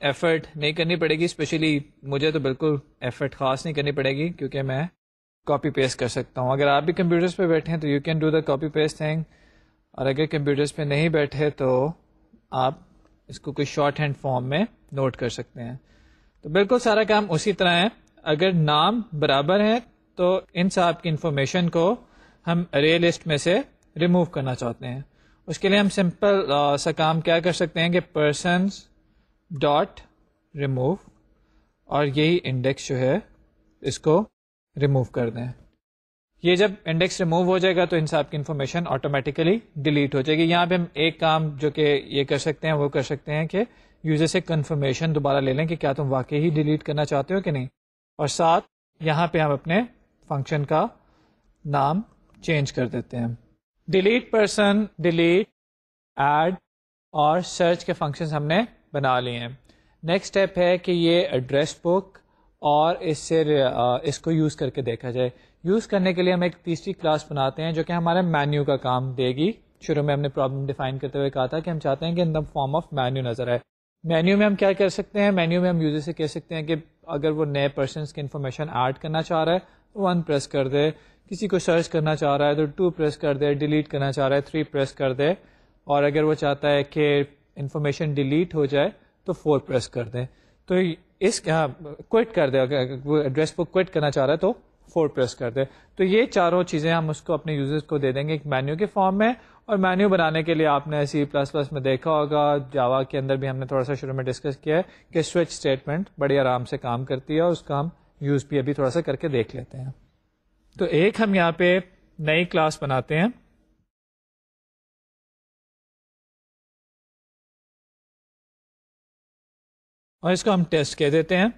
ایفرٹ نہیں کرنی پڑے گی, اسپیشلی مجھے تو بالکل ایفرٹ خاص نہیں کرنی پڑے گی کیونکہ میں کاپی پیسٹ کر سکتا ہوں. اگر آپ بھی کمپیوٹرز پہ بیٹھے ہیں تو you can do the copy paste thing, اور اگر کمپیوٹرز پہ نہیں بیٹھے تو آپ اس کو کوئی شارٹ ہینڈ فارم میں نوٹ کر سکتے ہیں. تو بالکل سارا کام اسی طرح ہے. اگر نام برابر ہیں تو ان صاحب کی انفارمیشن کو ہم ارے لسٹ میں سے ریموو کرنا چاہتے ہیں. اس کے لیے ہم سمپل سا کام کیا کر سکتے ہیں کہ پرسنز ڈاٹ ریموو اور یہی انڈیکس جو ہے اس کو ریموو کر دیں. یہ جب انڈیکس ریموو ہو جائے گا تو ان صاحب کی انفارمیشن آٹومیٹیکلی ڈیلیٹ ہو جائے گی. یہاں پہ ہم ایک کام جو کہ یہ کر سکتے ہیں وہ کر سکتے ہیں کہ یوزر سے کنفرمیشن دوبارہ لے لیں کہ کیا تم واقعی ہی ڈیلیٹ کرنا چاہتے ہو کہ نہیں, اور ساتھ یہاں پہ ہم اپنے فنکشن کا نام چینج کر دیتے ہیں. ڈیلیٹ پرسن, ڈیلیٹ, ایڈ اور سرچ کے فنکشنز ہم نے بنا لیے ہیں. نیکسٹ اسٹیپ ہے کہ یہ ایڈریس بک اور اس کو یوز کر کے دیکھا جائے. یوز کرنے کے لیے ہم ایک تیسری کلاس بناتے ہیں جو کہ ہمارے مینیو کا کام دے گی. شروع میں ہم نے پرابلم ڈیفائن کرتے ہوئے کہا تھا کہ ہم چاہتے ہیں کہ ان دا فارم آف مینیو نظر آئے. مینیو میں ہم کیا کر سکتے ہیں, مینیو میں ہم یوزر سے کہہ سکتے ہیں کہ اگر وہ نئے پرسنس کی انفارمیشن ایڈ کرنا چاہ رہا ہے تو 1 پریس کر دے, کسی کو سرچ کرنا چاہ رہا ہے تو 2 پریس کر دے, ڈیلیٹ کرنا چاہ رہا ہے 3 پریس کر دے, اور اگر وہ چاہتا ہے کہ انفارمیشن ڈیلیٹ ہو جائے تو 4 پریس کر دیں. تو اس کوئٹ کر دے, اگر وہ ایڈریس بک کوئٹ کرنا چاہ رہا ہے تو 4 پریس کر دے. تو یہ چاروں چیزیں ہم اس کو اپنے یوزرز کو دے دیں گے ایک مینیو کے فارم میں. اور مینیو بنانے کے لیے آپ نے C++ میں دیکھا ہوگا, جاوا کے اندر بھی ہم نے تھوڑا سا شروع میں ڈسکس کیا ہے کہ سوئچ اسٹیٹمنٹ بڑی آرام سے کام کرتی ہے, اور اس کا ہم یوز بھی ابھی تھوڑا سا کر کے دیکھ لیتے ہیں. تو ایک ہم یہاں پہ نئی کلاس بناتے ہیں, اور اس کو ہم ٹیسٹ کہہ دیتے ہیں.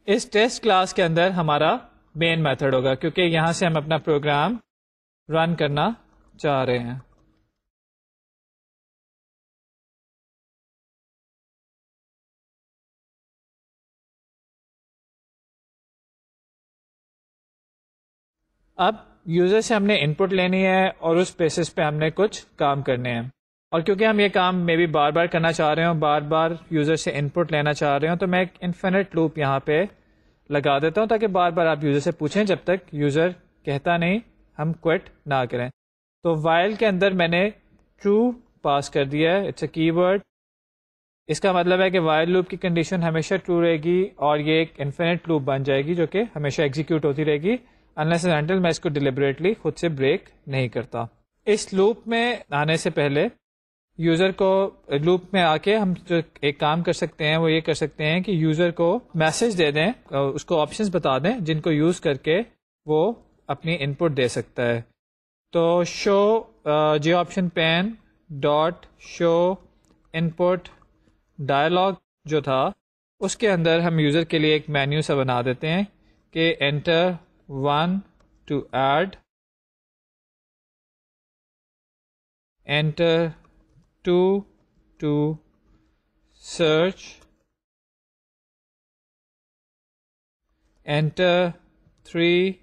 اس ٹیسٹ کلاس کے اندر ہمارا مین میتھڈ ہوگا, کیونکہ یہاں سے ہم اپنا پروگرام رن کرنا چاہ رہے ہیں. اب یوزر سے ہم نے ان پٹ لینی ہے اور اس بیسس پہ ہم نے کچھ کام کرنے ہیں. اور کیونکہ ہم یہ کام میں بھی بار بار کرنا چاہ رہے ہوں, بار بار یوزر سے ان پٹ لینا چاہ رہے ہوں, تو میں ایک انفینٹ لوپ یہاں پہ لگا دیتا ہوں تاکہ بار بار آپ یوزر سے پوچھیں, جب تک یوزر کہتا نہیں ہم کوئٹ نہ کریں. تو وائل کے اندر میں نے ٹرو پاس کر دیا ہے, اٹس اے کی ورڈ. اس کا مطلب ہے کہ وائل لوپ کی کنڈیشن ہمیشہ ٹرو رہے گی, اور یہ ایک انفینٹ لوپ بن جائے گی جو کہ ہمیشہ ایگزیکیوٹ ہوتی رہے گی unless and until میں اس کو ڈیلیبریٹلی خود سے بریک نہیں کرتا. اس لوپ میں آنے سے پہلے یوزر کو لوپ میں آ کے ہم جو ایک کام کر سکتے ہیں وہ یہ کر سکتے ہیں کہ یوزر کو میسج دے دیں, اس کو آپشنز بتا دیں جن کو یوز کر کے وہ اپنی ان پٹ دے سکتا ہے. تو شو جی آپشن پین ڈاٹ شو ان پٹ ڈائلاگ جو تھا اس کے اندر ہم یوزر کے لیے ایک مینیو سا بنا دیتے ہیں کہ inter 1 to add, enter 2 to search, enter 3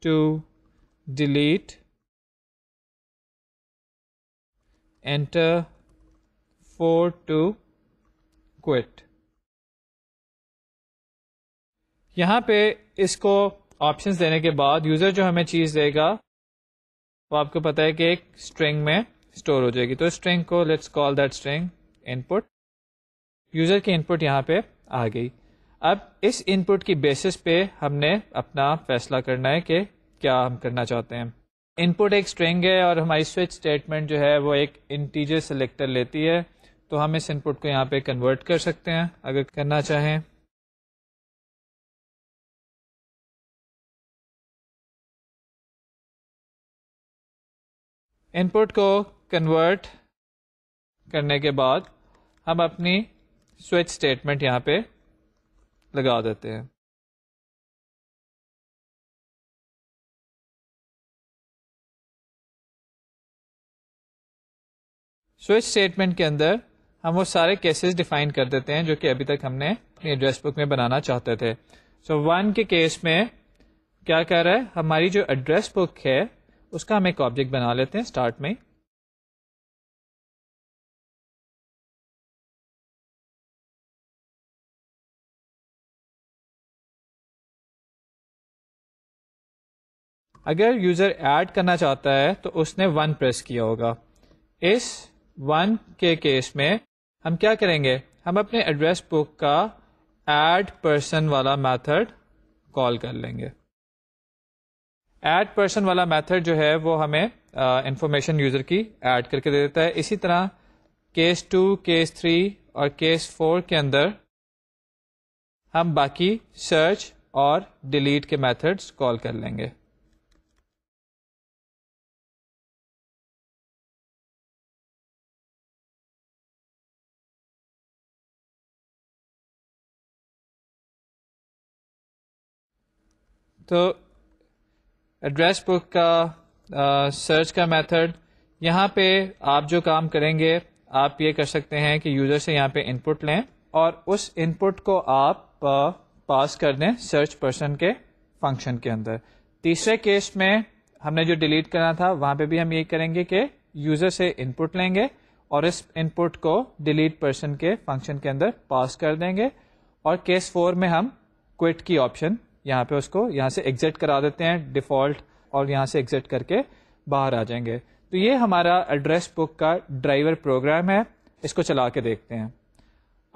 to delete, enter 4 to quit. یہاں پہ اس کو آپشنز دینے کے بعد یوزر جو ہمیں چیز دے گا وہ آپ کو پتا ہے کہ ایک اسٹرنگ میں اسٹور ہو جائے گی. تو اسٹرنگ کو let's call that string in put. User کی ان پٹ یہاں پہ آ گئی. اب اس ان پٹ کی بیسس پہ ہم نے اپنا فیصلہ کرنا ہے کہ کیا ہم کرنا چاہتے ہیں. ان پٹ ایک اسٹرنگ ہے اور ہماری سوئچ اسٹیٹمنٹ جو ہے وہ ایک انٹیجر سلیکٹر لیتی ہے, تو ہم اس ان پٹ کو یہاں پہ کنورٹ کر سکتے ہیں اگر کرنا چاہیں. ان پٹ کو کنورٹ کرنے کے بعد ہم اپنی سوئچ اسٹیٹمنٹ یہاں پہ لگا دیتے ہیں. سوئچ اسٹیٹمنٹ کے اندر ہم وہ سارے کیسز ڈیفائن کر دیتے ہیں جو کہ ابھی تک ہم نے اپنی ایڈریس بک میں بنانا چاہتے تھے. سو 1 کے کیس میں کیا کر رہا ہے, ہماری جو ایڈریس بک ہے اس کا ہم ایک آبجیکٹ بنا لیتے ہیں اسٹارٹ میں. اگر یوزر ایڈ کرنا چاہتا ہے تو اس نے 1 پریس کیا ہوگا. اس 1 کے کیس میں ہم کیا کریں گے, ہم اپنے ایڈریس بک کا ایڈ پرسن والا میتھڈ کال کر لیں گے. ایڈ پرسن والا میتھڈ جو ہے وہ ہمیں انفارمیشن یوزر کی ایڈ کر کے دے دیتا ہے. اسی طرح کیس 2, کیس 3 اور کیس 4 کے اندر ہم باقی سرچ اور ڈیلیٹ کے میتھڈز کال کر لیں گے. تو ایڈریس بک کا سرچ کا میتھڈ, یہاں پہ آپ جو کام کریں گے آپ یہ کر سکتے ہیں کہ یوزر سے یہاں پہ ان پٹ لیں اور اس ان پٹ کو آپ پاس کر دیں سرچ پرسن کے فنکشن کے اندر. تیسرے کیس میں ہم نے جو ڈیلیٹ کرنا تھا وہاں پہ بھی ہم یہ کریں گے کہ یوزر سے ان پٹ لیں گے اور اس ان پٹ کو ڈیلیٹ پرسن کے فنکشن کے اندر پاس کر دیں گے. اور کیس 4 میں ہم کوئٹ کی آپشن یہاں پہ اس کو یہاں سے ایگزٹ کرا دیتے ہیں ڈیفالٹ, اور یہاں سے ایگزٹ کر کے باہر آ جائیں گے. تو یہ ہمارا ایڈریس بک کا ڈرائیور پروگرام ہے, اس کو چلا کے دیکھتے ہیں.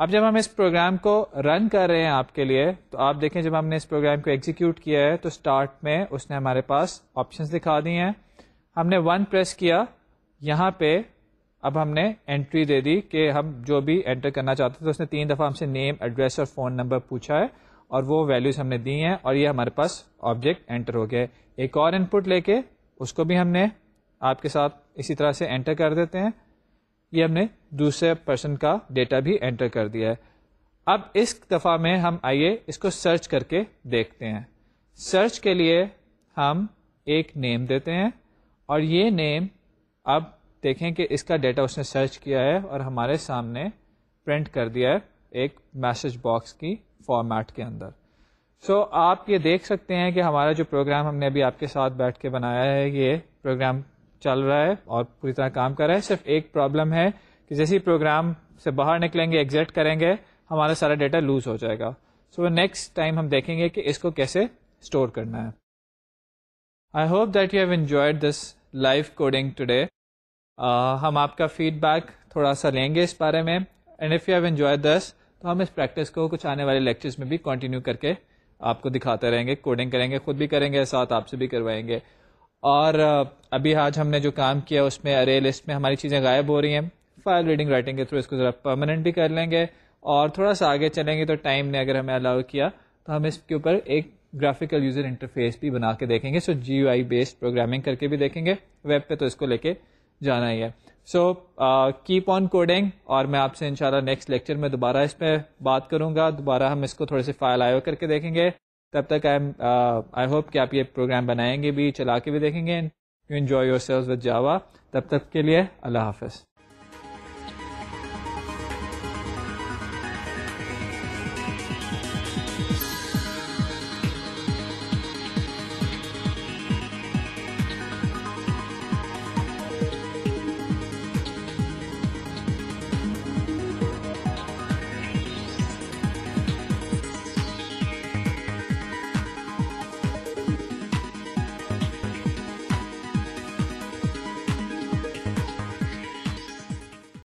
اب جب ہم اس پروگرام کو رن کر رہے ہیں آپ کے لیے تو آپ دیکھیں جب ہم نے اس پروگرام کو ایگزیکیوٹ کیا ہے تو اسٹارٹ میں اس نے ہمارے پاس آپشنس دکھا دی ہیں. ہم نے 1 پریس کیا, یہاں پہ اب ہم نے انٹری دے دی کہ ہم جو بھی انٹر کرنا چاہتے تھے. اس نے 3 دفعہ ہم سے نیم, ایڈریس اور فون نمبر پوچھا ہے اور وہ ویلیوز ہم نے دی ہیں اور یہ ہمارے پاس آبجیکٹ انٹر ہو گیا. ایک اور ان پٹ لے کے اس کو بھی ہم نے آپ کے ساتھ اسی طرح سے انٹر کر دیتے ہیں. یہ ہم نے دوسرے پرسن کا ڈیٹا بھی انٹر کر دیا ہے. اب اس دفعہ میں ہم آئیے اس کو سرچ کر کے دیکھتے ہیں. سرچ کے لیے ہم ایک نیم دیتے ہیں اور یہ نیم اب دیکھیں کہ اس کا ڈیٹا اس نے سرچ کیا ہے اور ہمارے سامنے پرنٹ کر دیا ہے ایک میسج باکس کی فارمیٹ کے اندر. سو آپ یہ دیکھ سکتے ہیں کہ ہمارا جو پروگرام ہم نے ابھی آپ کے ساتھ بیٹھ کے بنایا ہے یہ پروگرام چل رہا ہے اور پوری طرح کام کر رہا ہے. صرف ایک پرابلم ہے کہ جیسے ہی پروگرام سے باہر نکلیں گے, ایگزٹ کریں گے, ہمارا سارا ڈیٹا لوز ہو جائے گا. سو نیکسٹ ٹائم ہم دیکھیں گے کہ اس کو کیسے اسٹور کرنا ہے. آئی hope that you have enjoyed this life coding today. ہم آپ کا فیڈ بیک تھوڑا سا لیں گے اس بارے میں, and if you have enjoyed this تو ہم اس پریکٹس کو کچھ آنے والے لیکچرز میں بھی کنٹینیو کر کے آپ کو دکھاتے رہیں گے. کوڈنگ کریں گے, خود بھی کریں گے, ساتھ آپ سے بھی کروائیں گے. اور ابھی آج ہم نے جو کام کیا اس میں ارے لسٹ میں ہماری چیزیں غائب ہو رہی ہیں. فائل ریڈنگ رائٹنگ کے تھرو اس کو ذرا پرماننٹ بھی کر لیں گے اور تھوڑا سا آگے چلیں گے تو ٹائم نے اگر ہمیں الاؤ کیا تو ہم اس کے اوپر ایک گرافیکل یوزر انٹرفیس بھی بنا کے دیکھیں گے. سو جی یو آئی بیسڈ پروگرامنگ کر کے بھی دیکھیں گے. ویب پہ تو اس کو لے کے جانا ہی ہے. سو کیپ آن کوڈنگ, اور میں آپ سے انشاءاللہ نیکسٹ لیکچر میں دوبارہ اس پہ بات کروں گا. دوبارہ ہم اس کو تھوڑے سے فائل آئیو کر کے دیکھیں گے. تب تک آئی ہوپ کہ آپ یہ پروگرام بنائیں گے بھی, چلا کے بھی دیکھیں گے. You enjoy yourselves with Java. تب تک کے لیے اللہ حافظ.